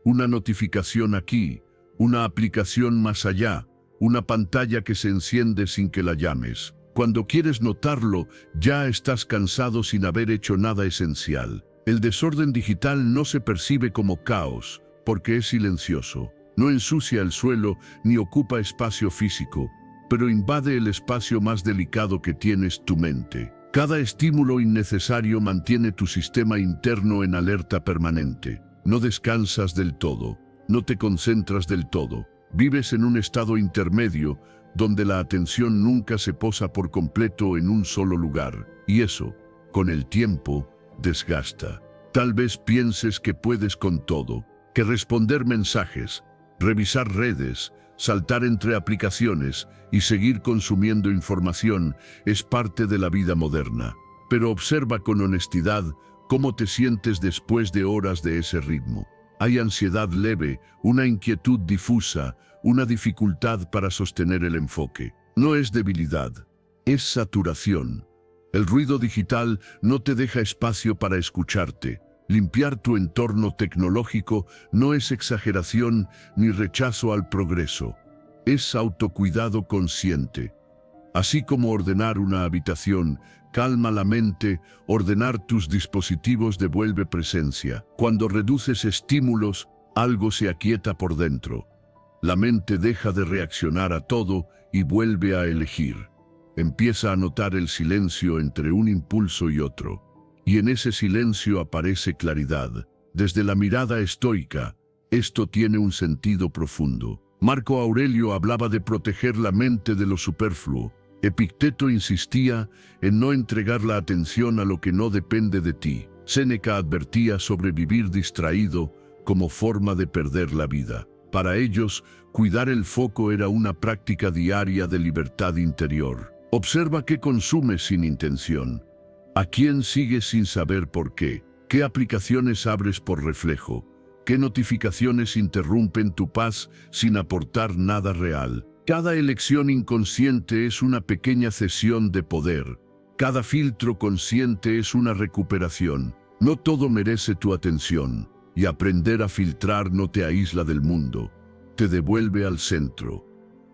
Una notificación aquí, una aplicación más allá, una pantalla que se enciende sin que la llames. Cuando quieres notarlo, ya estás cansado sin haber hecho nada esencial. El desorden digital no se percibe como caos, porque es silencioso. No ensucia el suelo ni ocupa espacio físico, pero invade el espacio más delicado que tienes, tu mente. Cada estímulo innecesario mantiene tu sistema interno en alerta permanente. No descansas del todo, no te concentras del todo. Vives en un estado intermedio donde la atención nunca se posa por completo en un solo lugar. Y eso, con el tiempo, desgasta. Tal vez pienses que puedes con todo, que responder mensajes, revisar redes, saltar entre aplicaciones y seguir consumiendo información es parte de la vida moderna. Pero observa con honestidad cómo te sientes después de horas de ese ritmo. Hay ansiedad leve, una inquietud difusa, una dificultad para sostener el enfoque. No es debilidad, es saturación. El ruido digital no te deja espacio para escucharte. Limpiar tu entorno tecnológico no es exageración ni rechazo al progreso. Es autocuidado consciente. Así como ordenar una habitación calma la mente, ordenar tus dispositivos devuelve presencia. Cuando reduces estímulos, algo se aquieta por dentro. La mente deja de reaccionar a todo y vuelve a elegir. Empieza a notar el silencio entre un impulso y otro. Y en ese silencio aparece claridad. Desde la mirada estoica, esto tiene un sentido profundo. Marco Aurelio hablaba de proteger la mente de lo superfluo. Epicteto insistía en no entregar la atención a lo que no depende de ti. Séneca advertía sobre vivir distraído como forma de perder la vida. Para ellos, cuidar el foco era una práctica diaria de libertad interior. Observa qué consumes sin intención. ¿A quién sigues sin saber por qué? ¿Qué aplicaciones abres por reflejo? ¿Qué notificaciones interrumpen tu paz sin aportar nada real? Cada elección inconsciente es una pequeña cesión de poder. Cada filtro consciente es una recuperación. No todo merece tu atención, y aprender a filtrar no te aísla del mundo, te devuelve al centro.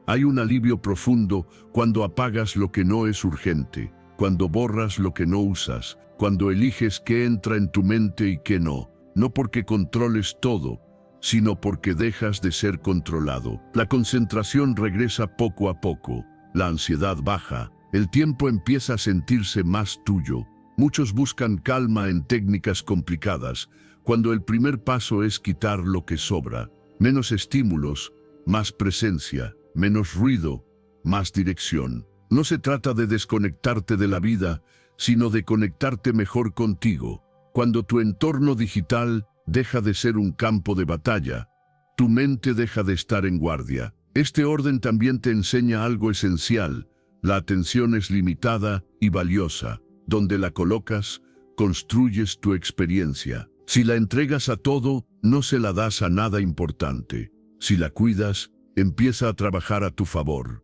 Hay un alivio profundo cuando apagas lo que no es urgente, cuando borras lo que no usas, cuando eliges qué entra en tu mente y qué no, no porque controles todo, sino porque dejas de ser controlado. La concentración regresa poco a poco, la ansiedad baja, el tiempo empieza a sentirse más tuyo. Muchos buscan calma en técnicas complicadas, cuando el primer paso es quitar lo que sobra. Menos estímulos, más presencia, menos ruido, más dirección. No se trata de desconectarte de la vida, sino de conectarte mejor contigo. Cuando tu entorno digital deja de ser un campo de batalla, tu mente deja de estar en guardia. Este orden también te enseña algo esencial. La atención es limitada y valiosa. Donde la colocas, construyes tu experiencia. Si la entregas a todo, no se la das a nada importante. Si la cuidas, empieza a trabajar a tu favor.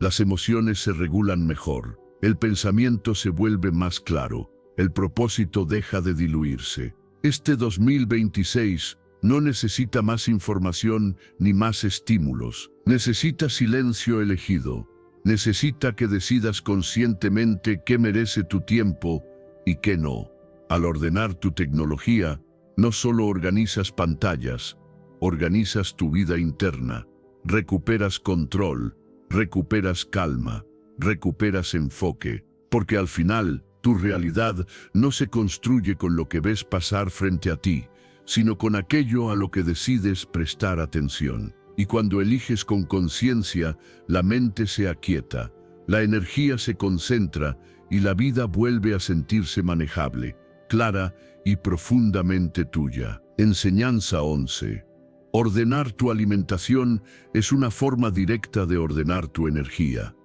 Las emociones se regulan mejor. El pensamiento se vuelve más claro. El propósito deja de diluirse. Este 2026 no necesita más información ni más estímulos. Necesita silencio elegido. Necesita que decidas conscientemente qué merece tu tiempo y qué no. Al ordenar tu tecnología, no solo organizas pantallas, organizas tu vida interna. Recuperas control, recuperas calma, recuperas enfoque, porque al final, tu realidad no se construye con lo que ves pasar frente a ti, sino con aquello a lo que decides prestar atención. Y cuando eliges con conciencia, la mente se aquieta, la energía se concentra y la vida vuelve a sentirse manejable, clara y profundamente tuya. Enseñanza 11. Ordenar tu alimentación es una forma directa de ordenar tu energía.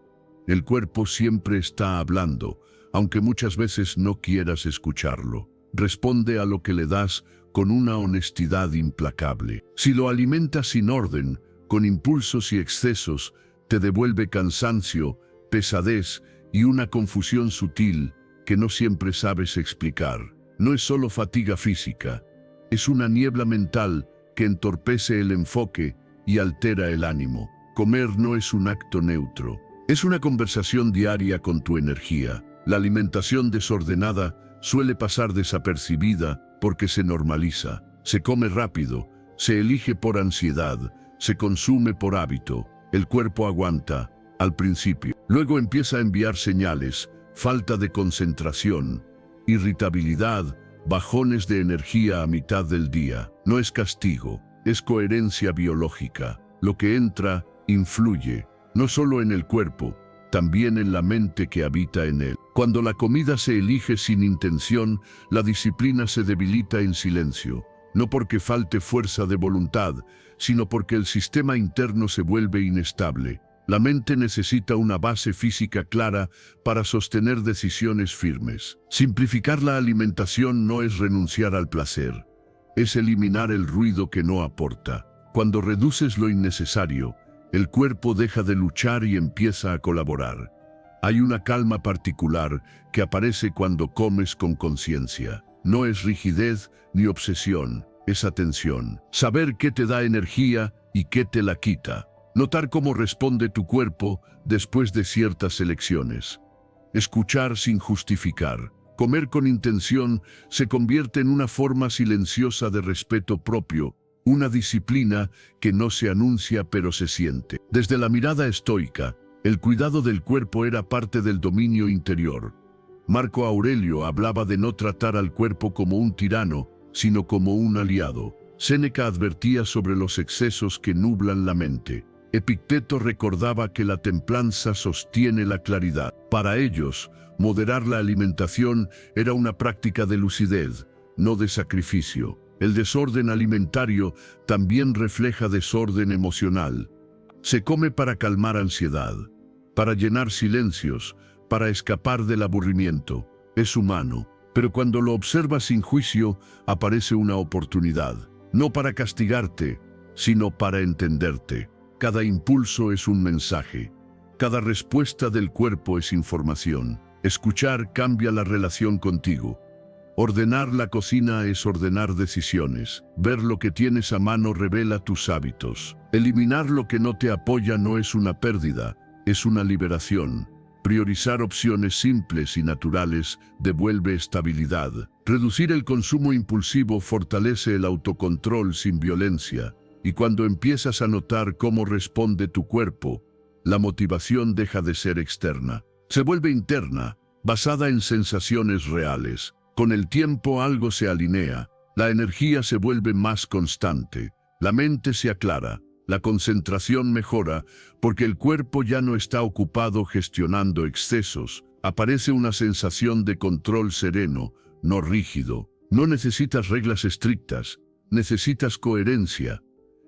El cuerpo siempre está hablando, aunque muchas veces no quieras escucharlo. Responde a lo que le das con una honestidad implacable. Si lo alimentas sin orden, con impulsos y excesos, te devuelve cansancio, pesadez y una confusión sutil que no siempre sabes explicar. No es solo fatiga física, es una niebla mental que entorpece el enfoque y altera el ánimo. Comer no es un acto neutro, es una conversación diaria con tu energía. La alimentación desordenada suele pasar desapercibida porque se normaliza. Se come rápido, se elige por ansiedad, se consume por hábito. El cuerpo aguanta al principio. Luego empieza a enviar señales: falta de concentración, irritabilidad, bajones de energía a mitad del día. No es castigo, es coherencia biológica. Lo que entra, influye, no solo en el cuerpo, también en la mente que habita en él. Cuando la comida se elige sin intención, la disciplina se debilita en silencio. No porque falte fuerza de voluntad, sino porque el sistema interno se vuelve inestable. La mente necesita una base física clara para sostener decisiones firmes. Simplificar la alimentación no es renunciar al placer, es eliminar el ruido que no aporta. Cuando reduces lo innecesario, el cuerpo deja de luchar y empieza a colaborar. Hay una calma particular que aparece cuando comes con conciencia. No es rigidez ni obsesión, es atención. Saber qué te da energía y qué te la quita. Notar cómo responde tu cuerpo después de ciertas elecciones. Escuchar sin justificar. Comer con intención se convierte en una forma silenciosa de respeto propio, una disciplina que no se anuncia pero se siente. Desde la mirada estoica, el cuidado del cuerpo era parte del dominio interior. Marco Aurelio hablaba de no tratar al cuerpo como un tirano, sino como un aliado. Séneca advertía sobre los excesos que nublan la mente. Epicteto recordaba que la templanza sostiene la claridad. Para ellos, moderar la alimentación era una práctica de lucidez, no de sacrificio. El desorden alimentario también refleja desorden emocional. Se come para calmar ansiedad, para llenar silencios, para escapar del aburrimiento. Es humano, pero cuando lo observas sin juicio, aparece una oportunidad. No para castigarte, sino para entenderte. Cada impulso es un mensaje. Cada respuesta del cuerpo es información. Escuchar cambia la relación contigo. Ordenar la cocina es ordenar decisiones. Ver lo que tienes a mano revela tus hábitos. Eliminar lo que no te apoya no es una pérdida, es una liberación. Priorizar opciones simples y naturales devuelve estabilidad. Reducir el consumo impulsivo fortalece el autocontrol sin violencia. Y cuando empiezas a notar cómo responde tu cuerpo, la motivación deja de ser externa. Se vuelve interna, basada en sensaciones reales. Con el tiempo algo se alinea, la energía se vuelve más constante, la mente se aclara, la concentración mejora, porque el cuerpo ya no está ocupado gestionando excesos. Aparece una sensación de control sereno, no rígido. No necesitas reglas estrictas, necesitas coherencia.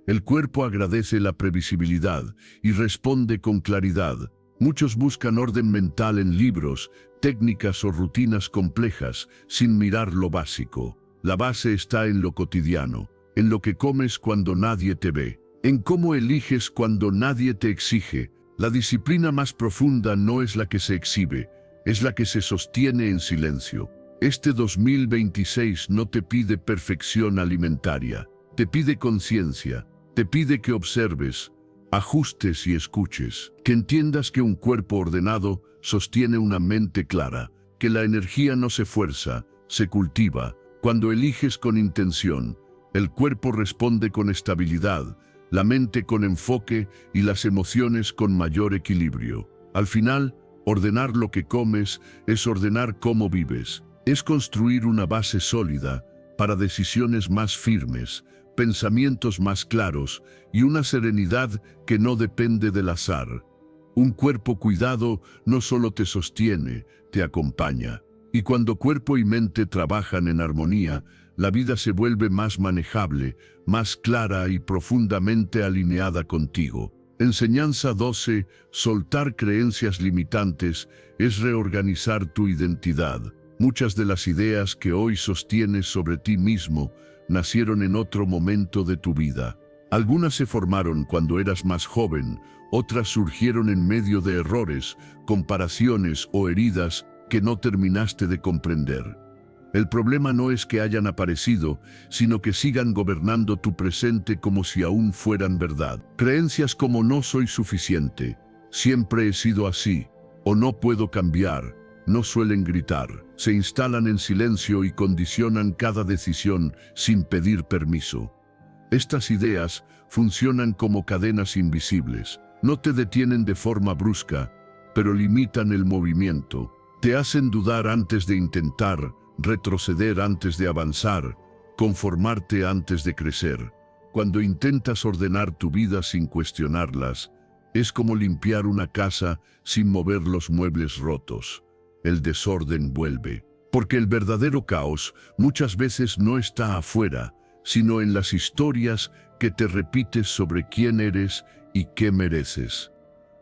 El cuerpo agradece la previsibilidad y responde con claridad. Muchos buscan orden mental en libros, técnicas o rutinas complejas, sin mirar lo básico. La base está en lo cotidiano, en lo que comes cuando nadie te ve, en cómo eliges cuando nadie te exige. La disciplina más profunda no es la que se exhibe, es la que se sostiene en silencio. Este 2026 no te pide perfección alimentaria, te pide conciencia, te pide que observes, ajustes y escuches, que entiendas que un cuerpo ordenado sostiene una mente clara, que la energía no se fuerza, se cultiva. Cuando eliges con intención, el cuerpo responde con estabilidad, la mente con enfoque y las emociones con mayor equilibrio. Al final, ordenar lo que comes es ordenar cómo vives, es construir una base sólida para decisiones más firmes, pensamientos más claros y una serenidad que no depende del azar. Un cuerpo cuidado no solo te sostiene, te acompaña. Y cuando cuerpo y mente trabajan en armonía, la vida se vuelve más manejable, más clara y profundamente alineada contigo. Enseñanza 12. Soltar creencias limitantes es reorganizar tu identidad. Muchas de las ideas que hoy sostienes sobre ti mismo nacieron en otro momento de tu vida. Algunas se formaron cuando eras más joven, otras surgieron en medio de errores, comparaciones o heridas que no terminaste de comprender. El problema no es que hayan aparecido, sino que sigan gobernando tu presente como si aún fueran verdad. Creencias como no soy suficiente, siempre he sido así, o no puedo cambiar, no suelen gritar, se instalan en silencio y condicionan cada decisión sin pedir permiso. Estas ideas funcionan como cadenas invisibles, no te detienen de forma brusca, pero limitan el movimiento, te hacen dudar antes de intentar, retroceder antes de avanzar, conformarte antes de crecer. Cuando intentas ordenar tu vida sin cuestionarlas, es como limpiar una casa sin mover los muebles rotos. El desorden vuelve, porque el verdadero caos muchas veces no está afuera, sino en las historias que te repites sobre quién eres y qué mereces.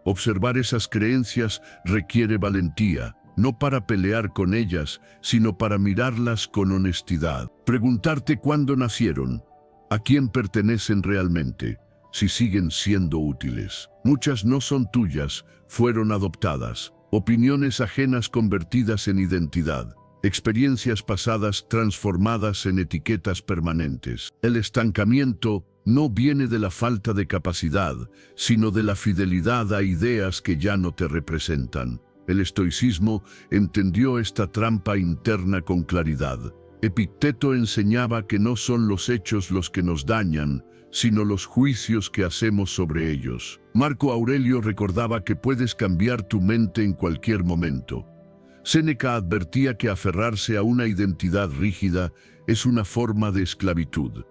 Observar esas creencias requiere valentía, no para pelear con ellas, sino para mirarlas con honestidad. Preguntarte cuándo nacieron, a quién pertenecen realmente, si siguen siendo útiles. Muchas no son tuyas, fueron adoptadas. Opiniones ajenas convertidas en identidad. Experiencias pasadas transformadas en etiquetas permanentes. El estancamiento no viene de la falta de capacidad, sino de la fidelidad a ideas que ya no te representan. El estoicismo entendió esta trampa interna con claridad. Epicteto enseñaba que no son los hechos los que nos dañan, sino los juicios que hacemos sobre ellos. Marco Aurelio recordaba que puedes cambiar tu mente en cualquier momento. Séneca advertía que aferrarse a una identidad rígida es una forma de esclavitud.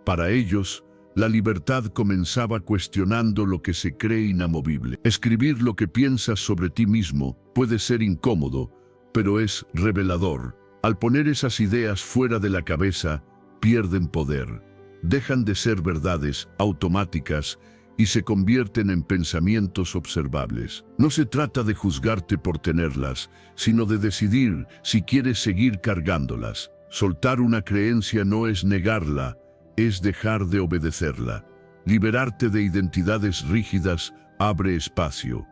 Para ellos, la libertad comenzaba cuestionando lo que se cree inamovible. Escribir lo que piensas sobre ti mismo puede ser incómodo, pero es revelador. Al poner esas ideas fuera de la cabeza, pierden poder. Dejan de ser verdades automáticas y se convierten en pensamientos observables. No se trata de juzgarte por tenerlas, sino de decidir si quieres seguir cargándolas. Soltar una creencia no es negarla, es dejar de obedecerla. Liberarte de identidades rígidas abre espacio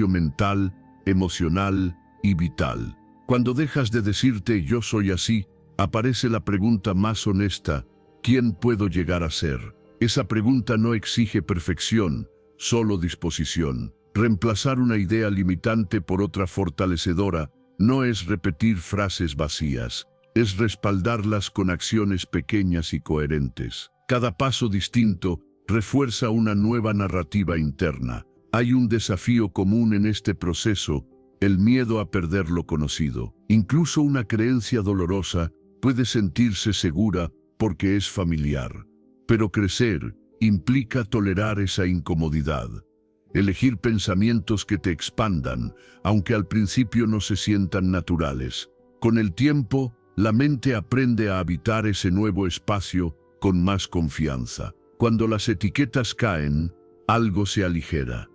mental, emocional y vital. Cuando dejas de decirte yo soy así, aparece la pregunta más honesta: ¿quién puedo llegar a ser? Esa pregunta no exige perfección, solo disposición. Reemplazar una idea limitante por otra fortalecedora no es repetir frases vacías, es respaldarlas con acciones pequeñas y coherentes. Cada paso distinto refuerza una nueva narrativa interna. Hay un desafío común en este proceso: el miedo a perder lo conocido. Incluso una creencia dolorosa puede sentirse segura porque es familiar. Pero crecer implica tolerar esa incomodidad. Elegir pensamientos que te expandan, aunque al principio no se sientan naturales. Con el tiempo, la mente aprende a habitar ese nuevo espacio con más confianza. Cuando las etiquetas caen, algo se aligera.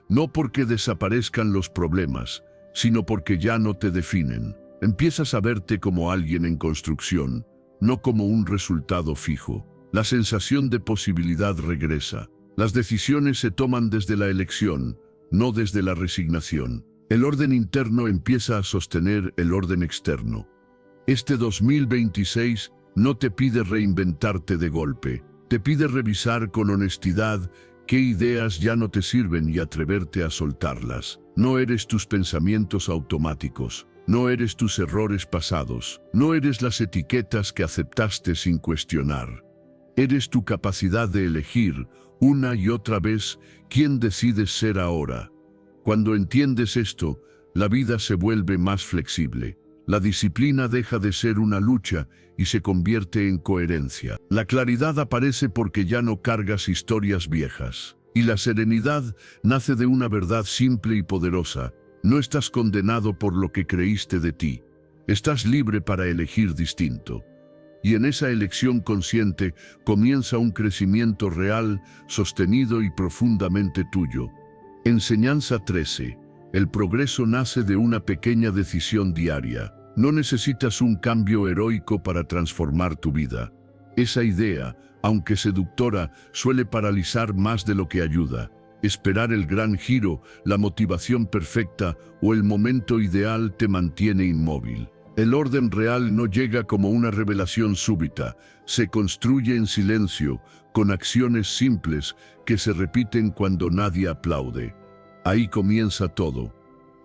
No porque desaparezcan los problemas, sino porque ya no te definen. Empiezas a verte como alguien en construcción, no como un resultado fijo. La sensación de posibilidad regresa. Las decisiones se toman desde la elección, no desde la resignación. El orden interno empieza a sostener el orden externo. Este 2026 no te pide reinventarte de golpe, te pide revisar con honestidad qué ideas ya no te sirven y atreverte a soltarlas. No eres tus pensamientos automáticos, no eres tus errores pasados, no eres las etiquetas que aceptaste sin cuestionar. Eres tu capacidad de elegir una y otra vez quién decides ser ahora. Cuando entiendes esto, la vida se vuelve más flexible. La disciplina deja de ser una lucha y se convierte en coherencia. La claridad aparece porque ya no cargas historias viejas. Y la serenidad nace de una verdad simple y poderosa: no estás condenado por lo que creíste de ti. Estás libre para elegir distinto. y en esa elección consciente comienza un crecimiento real, sostenido y profundamente tuyo. Enseñanza 13. El progreso nace de una pequeña decisión diaria. No necesitas un cambio heroico para transformar tu vida. Esa idea, aunque seductora, suele paralizar más de lo que ayuda. Esperar el gran giro, la motivación perfecta o el momento ideal te mantiene inmóvil. El orden real no llega como una revelación súbita, se construye en silencio, con acciones simples que se repiten cuando nadie aplaude. Ahí comienza todo,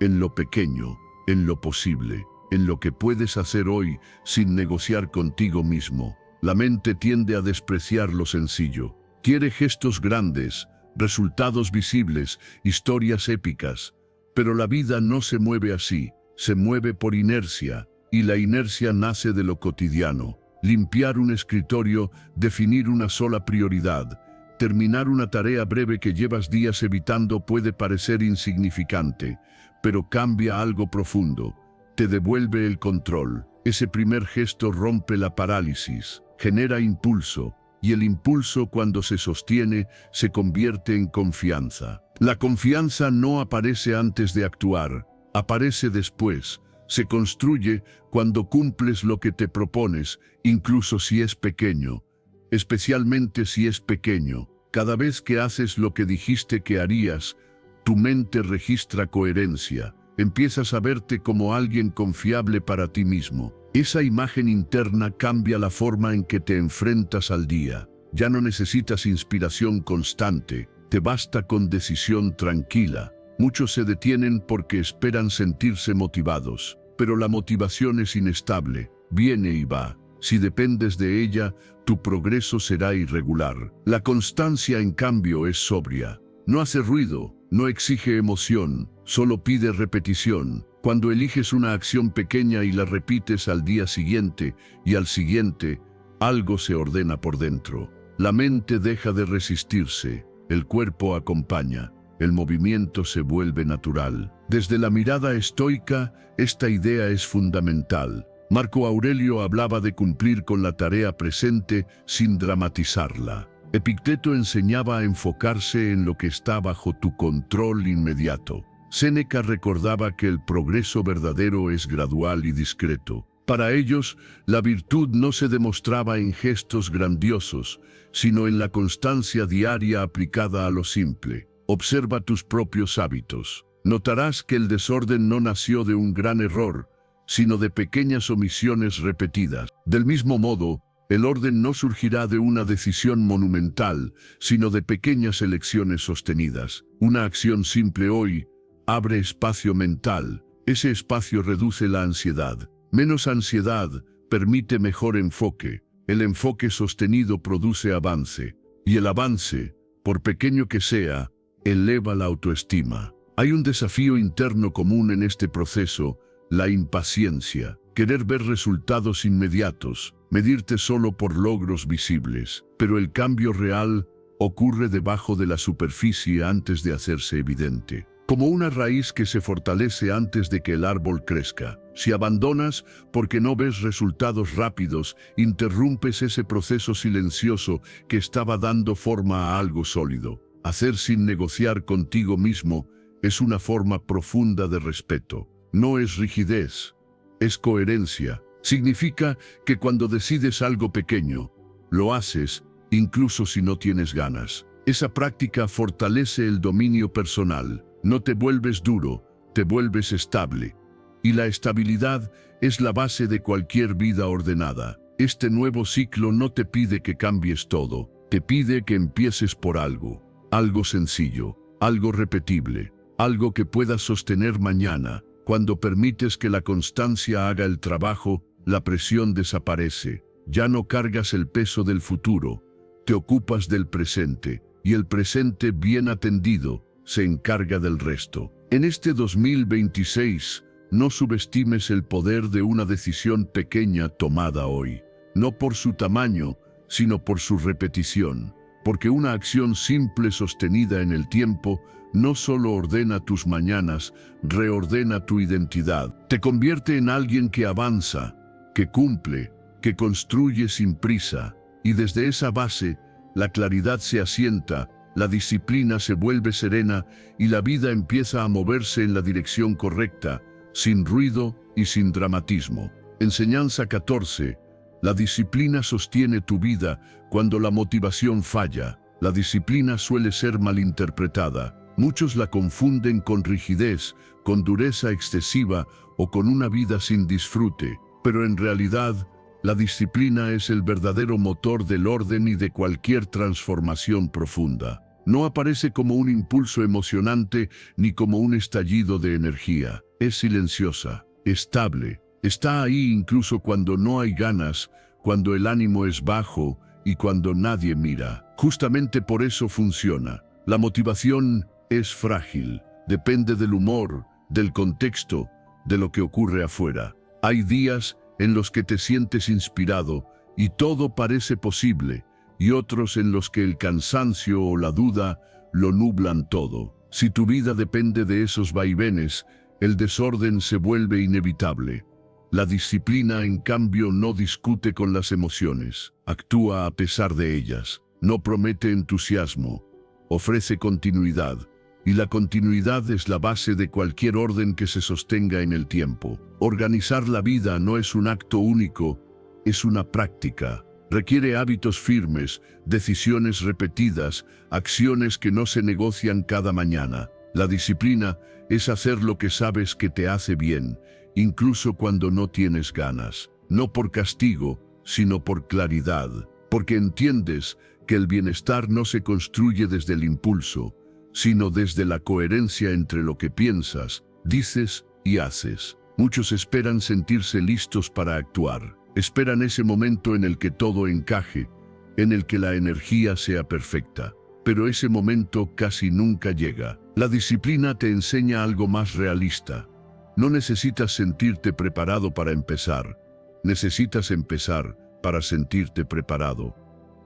en lo pequeño, en lo posible, en lo que puedes hacer hoy sin negociar contigo mismo. La mente tiende a despreciar lo sencillo. Quiere gestos grandes, resultados visibles, historias épicas. Pero la vida no se mueve así, se mueve por inercia, y la inercia nace de lo cotidiano. Limpiar un escritorio, definir una sola prioridad, terminar una tarea breve que llevas días evitando puede parecer insignificante, pero cambia algo profundo. Te devuelve el control. Ese primer gesto rompe la parálisis, genera impulso, y el impulso, cuando se sostiene, se convierte en confianza. La confianza no aparece antes de actuar, aparece después. Se construye cuando cumples lo que te propones, incluso si es pequeño. Especialmente si es pequeño. Cada vez que haces lo que dijiste que harías, tu mente registra coherencia. Empiezas a verte como alguien confiable para ti mismo. Esa imagen interna cambia la forma en que te enfrentas al día. Ya no necesitas inspiración constante, te basta con decisión tranquila. Muchos se detienen porque esperan sentirse motivados, pero la motivación es inestable, viene y va. Si dependes de ella, tu progreso será irregular. La constancia, en cambio, es sobria. No hace ruido, no exige emoción, solo pide repetición. Cuando eliges una acción pequeña y la repites al día siguiente y al siguiente, algo se ordena por dentro. La mente deja de resistirse, el cuerpo acompaña, el movimiento se vuelve natural. Desde la mirada estoica, esta idea es fundamental. Marco Aurelio hablaba de cumplir con la tarea presente sin dramatizarla. Epicteto enseñaba a enfocarse en lo que está bajo tu control inmediato. Séneca recordaba que el progreso verdadero es gradual y discreto. Para ellos, la virtud no se demostraba en gestos grandiosos, sino en la constancia diaria aplicada a lo simple. Observa tus propios hábitos. Notarás que el desorden no nació de un gran error, sino de pequeñas omisiones repetidas. Del mismo modo, el orden no surgirá de una decisión monumental, sino de pequeñas elecciones sostenidas. Una acción simple hoy abre espacio mental. Ese espacio reduce la ansiedad. Menos ansiedad permite mejor enfoque. El enfoque sostenido produce avance. Y el avance, por pequeño que sea, eleva la autoestima. Hay un desafío interno común en este proceso: la impaciencia. Querer ver resultados inmediatos, medirte solo por logros visibles. Pero el cambio real ocurre debajo de la superficie antes de hacerse evidente. Como una raíz que se fortalece antes de que el árbol crezca. Si abandonas porque no ves resultados rápidos, interrumpes ese proceso silencioso que estaba dando forma a algo sólido. Hacer sin negociar contigo mismo es una forma profunda de respeto. No es rigidez, es coherencia. Significa que cuando decides algo pequeño, lo haces incluso si no tienes ganas. Esa práctica fortalece el dominio personal. No te vuelves duro, te vuelves estable. Y la estabilidad es la base de cualquier vida ordenada. Este nuevo ciclo no te pide que cambies todo, te pide que empieces por algo. Algo sencillo, algo repetible, algo que puedas sostener mañana. Cuando permites que la constancia haga el trabajo, la presión desaparece. Ya no cargas el peso del futuro, te ocupas del presente, y el presente bien atendido se encarga del resto. En este 2026, no subestimes el poder de una decisión pequeña tomada hoy. No por su tamaño, sino por su repetición. Porque una acción simple sostenida en el tiempo no solo ordena tus mañanas, reordena tu identidad. Te convierte en alguien que avanza, que cumple, que construye sin prisa, y desde esa base, la claridad se asienta, la disciplina se vuelve serena y la vida empieza a moverse en la dirección correcta, sin ruido y sin dramatismo. Enseñanza 14. La disciplina sostiene tu vida cuando la motivación falla. La disciplina suele ser malinterpretada. Muchos la confunden con rigidez, con dureza excesiva o con una vida sin disfrute. Pero en realidad, la disciplina es el verdadero motor del orden y de cualquier transformación profunda. No aparece como un impulso emocionante ni como un estallido de energía. Es silenciosa, estable. Está ahí incluso cuando no hay ganas, cuando el ánimo es bajo y cuando nadie mira. Justamente por eso funciona. La motivación es frágil, depende del humor, del contexto, de lo que ocurre afuera. Hay días en los que te sientes inspirado y todo parece posible, y otros en los que el cansancio o la duda lo nublan todo. Si tu vida depende de esos vaivenes, el desorden se vuelve inevitable. La disciplina, en cambio, no discute con las emociones, actúa a pesar de ellas, no promete entusiasmo, ofrece continuidad, y la continuidad es la base de cualquier orden que se sostenga en el tiempo. Organizar la vida no es un acto único, es una práctica. Requiere hábitos firmes, decisiones repetidas, acciones que no se negocian cada mañana. La disciplina es hacer lo que sabes que te hace bien, incluso cuando no tienes ganas. No por castigo, sino por claridad. Porque entiendes que el bienestar no se construye desde el impulso, sino desde la coherencia entre lo que piensas, dices y haces. Muchos esperan sentirse listos para actuar. Esperan ese momento en el que todo encaje, en el que la energía sea perfecta. Pero ese momento casi nunca llega. La disciplina te enseña algo más realista. No necesitas sentirte preparado para empezar. Necesitas empezar para sentirte preparado.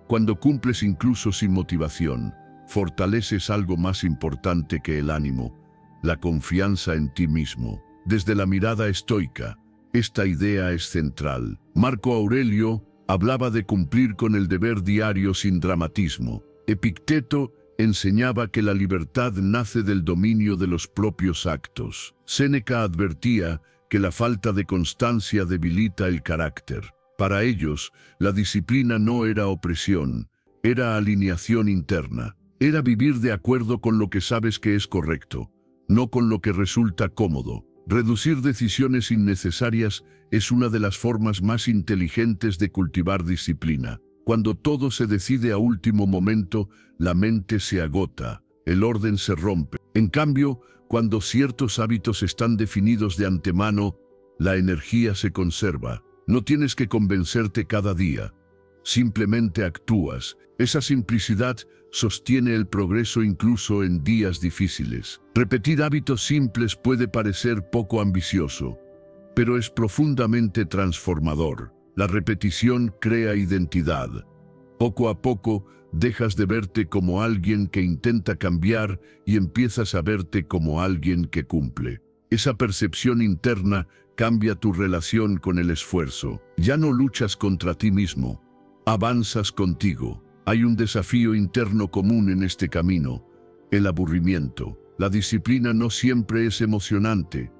Cuando cumples incluso sin motivación, fortaleces algo más importante que el ánimo, la confianza en ti mismo. Desde la mirada estoica, esta idea es central. Marco Aurelio hablaba de cumplir con el deber diario sin dramatismo. Epicteto enseñaba que la libertad nace del dominio de los propios actos. Séneca advertía que la falta de constancia debilita el carácter. Para ellos, la disciplina no era opresión, era alineación interna. Era vivir de acuerdo con lo que sabes que es correcto, no con lo que resulta cómodo. Reducir decisiones innecesarias es una de las formas más inteligentes de cultivar disciplina. Cuando todo se decide a último momento, la mente se agota, el orden se rompe. En cambio, cuando ciertos hábitos están definidos de antemano, la energía se conserva. No tienes que convencerte cada día. Simplemente actúas. Esa simplicidad sostiene el progreso incluso en días difíciles. Repetir hábitos simples puede parecer poco ambicioso, pero es profundamente transformador. La repetición crea identidad. Poco a poco, dejas de verte como alguien que intenta cambiar y empiezas a verte como alguien que cumple. Esa percepción interna cambia tu relación con el esfuerzo. Ya no luchas contra ti mismo, avanzas contigo. Hay un desafío interno común en este camino, el aburrimiento. La disciplina no siempre es emocionante.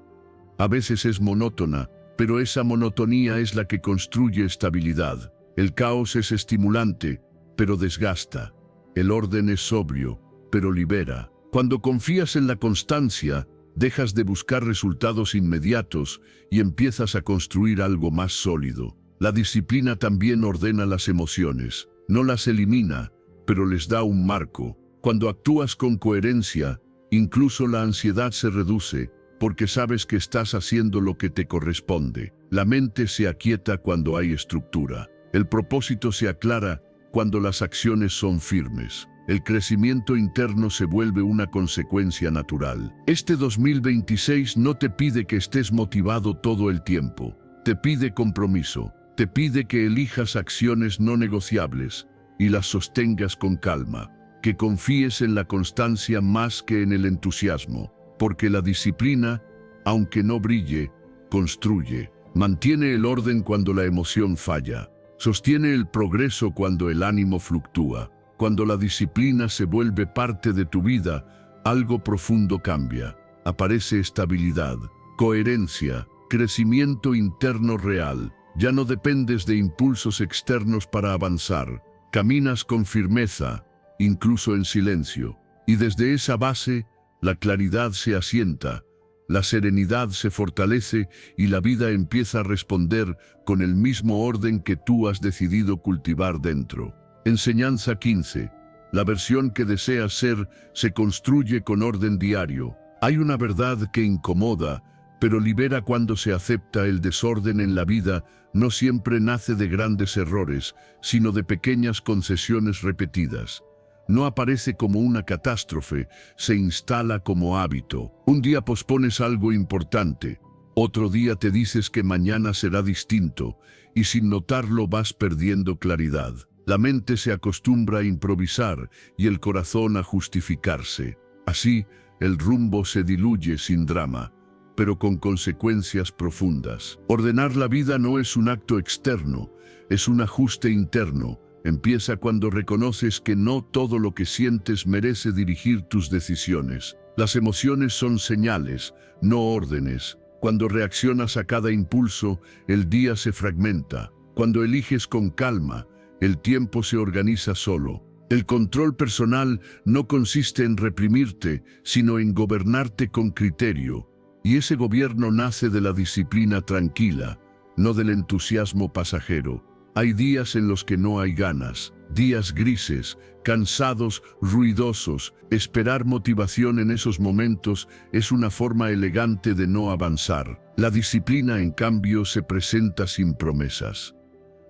A veces es monótona, pero esa monotonía es la que construye estabilidad. El caos es estimulante, pero desgasta. El orden es sobrio, pero libera. Cuando confías en la constancia, dejas de buscar resultados inmediatos y empiezas a construir algo más sólido. La disciplina también ordena las emociones. No las elimina, pero les da un marco. Cuando actúas con coherencia, incluso la ansiedad se reduce, porque sabes que estás haciendo lo que te corresponde. La mente se aquieta cuando hay estructura. El propósito se aclara cuando las acciones son firmes. El crecimiento interno se vuelve una consecuencia natural. Este 2026 no te pide que estés motivado todo el tiempo. Te pide compromiso. Te pide que elijas acciones no negociables y las sostengas con calma, que confíes en la constancia más que en el entusiasmo, porque la disciplina, aunque no brille, construye. Mantiene el orden cuando la emoción falla. Sostiene el progreso cuando el ánimo fluctúa. Cuando la disciplina se vuelve parte de tu vida, algo profundo cambia. Aparece estabilidad, coherencia, crecimiento interno real. Ya no dependes de impulsos externos para avanzar. Caminas con firmeza, incluso en silencio. Y desde esa base, la claridad se asienta, la serenidad se fortalece y la vida empieza a responder con el mismo orden que tú has decidido cultivar dentro. Enseñanza 15. La versión que deseas ser se construye con orden diario. Hay una verdad que incomoda, pero libera cuando se acepta. El desorden en la vida no siempre nace de grandes errores, sino de pequeñas concesiones repetidas. No aparece como una catástrofe, se instala como hábito. Un día pospones algo importante, otro día te dices que mañana será distinto, y sin notarlo vas perdiendo claridad. La mente se acostumbra a improvisar y el corazón a justificarse. Así, el rumbo se diluye sin drama, pero con consecuencias profundas. Ordenar la vida no es un acto externo, es un ajuste interno. Empieza cuando reconoces que no todo lo que sientes merece dirigir tus decisiones. Las emociones son señales, no órdenes. Cuando reaccionas a cada impulso, el día se fragmenta. Cuando eliges con calma, el tiempo se organiza solo. El control personal no consiste en reprimirte, sino en gobernarte con criterio. Y ese gobierno nace de la disciplina tranquila, no del entusiasmo pasajero. Hay días en los que no hay ganas, días grises, cansados, ruidosos. Esperar motivación en esos momentos es una forma elegante de no avanzar. La disciplina, en cambio, se presenta sin promesas.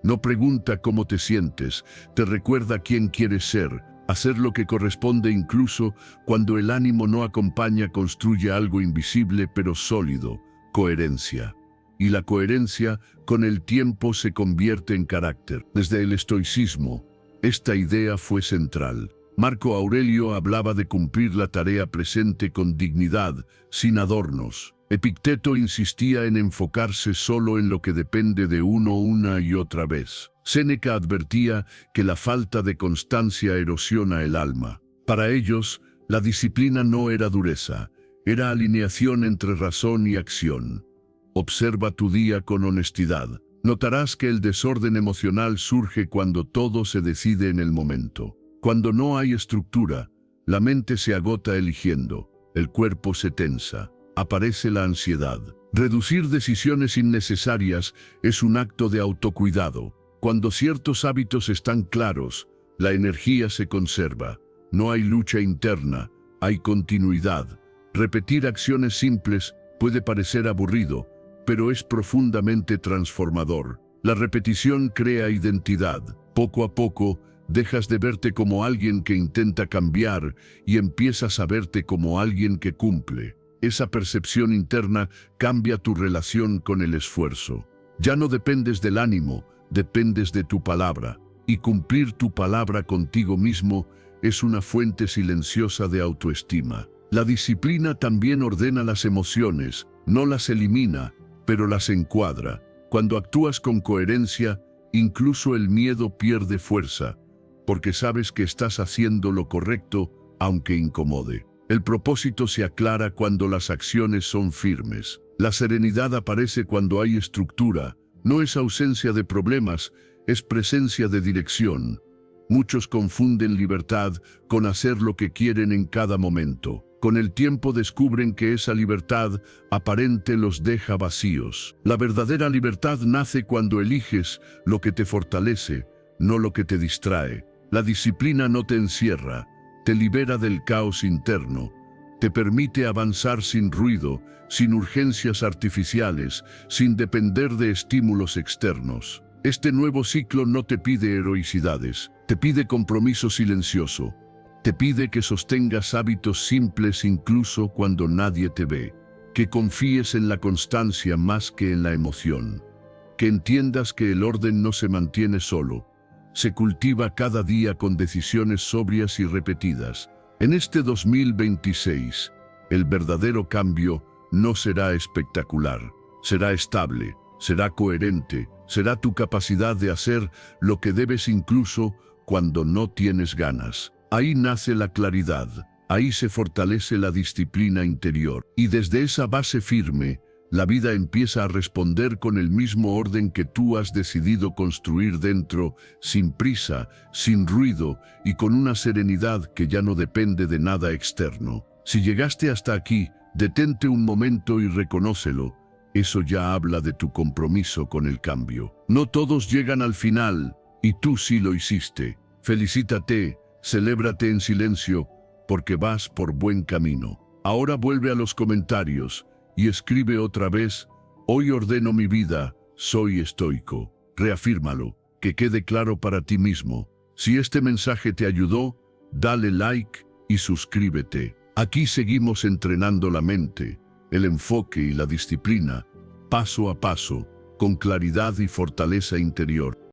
No pregunta cómo te sientes, te recuerda quién quieres ser. Hacer lo que corresponde incluso cuando el ánimo no acompaña construye algo invisible pero sólido, coherencia. Y la coherencia, con el tiempo, se convierte en carácter. Desde el estoicismo, esta idea fue central. Marco Aurelio hablaba de cumplir la tarea presente con dignidad, sin adornos. Epicteto insistía en enfocarse solo en lo que depende de uno una y otra vez. Séneca advertía que la falta de constancia erosiona el alma. Para ellos, la disciplina no era dureza, era alineación entre razón y acción. Observa tu día con honestidad. Notarás que el desorden emocional surge cuando todo se decide en el momento. Cuando no hay estructura, la mente se agota eligiendo, el cuerpo se tensa, aparece la ansiedad. Reducir decisiones innecesarias es un acto de autocuidado. Cuando ciertos hábitos están claros, la energía se conserva. No hay lucha interna, hay continuidad. Repetir acciones simples puede parecer aburrido, pero es profundamente transformador. La repetición crea identidad. Poco a poco, dejas de verte como alguien que intenta cambiar y empiezas a verte como alguien que cumple. Esa percepción interna cambia tu relación con el esfuerzo. Ya no dependes del ánimo, dependes de tu palabra. Y cumplir tu palabra contigo mismo es una fuente silenciosa de autoestima. La disciplina también ordena las emociones, no las elimina, pero las encuadra. Cuando actúas con coherencia, incluso el miedo pierde fuerza, porque sabes que estás haciendo lo correcto, aunque incomode. El propósito se aclara cuando las acciones son firmes. La serenidad aparece cuando hay estructura. No es ausencia de problemas, es presencia de dirección. Muchos confunden libertad con hacer lo que quieren en cada momento. Con el tiempo descubren que esa libertad aparente los deja vacíos. La verdadera libertad nace cuando eliges lo que te fortalece, no lo que te distrae. La disciplina no te encierra, te libera del caos interno, te permite avanzar sin ruido, sin urgencias artificiales, sin depender de estímulos externos. Este nuevo ciclo no te pide heroicidades, te pide compromiso silencioso. Te pide que sostengas hábitos simples incluso cuando nadie te ve, que confíes en la constancia más que en la emoción, que entiendas que el orden no se mantiene solo, se cultiva cada día con decisiones sobrias y repetidas. En este 2026, el verdadero cambio no será espectacular, será estable. será coherente, será tu capacidad de hacer lo que debes incluso cuando no tienes ganas. Ahí nace la claridad, ahí se fortalece la disciplina interior. Y desde esa base firme, la vida empieza a responder con el mismo orden que tú has decidido construir dentro, sin prisa, sin ruido y con una serenidad que ya no depende de nada externo. Si llegaste hasta aquí, detente un momento y reconócelo. Eso ya habla de tu compromiso con el cambio. No todos llegan al final, y tú sí lo hiciste. Felicítate, celébrate en silencio, porque vas por buen camino. Ahora vuelve a los comentarios y escribe otra vez: hoy ordeno mi vida, soy estoico. Reafírmalo, que quede claro para ti mismo. Si este mensaje te ayudó, dale like y suscríbete. Aquí seguimos entrenando la mente, el enfoque y la disciplina, paso a paso, con claridad y fortaleza interior.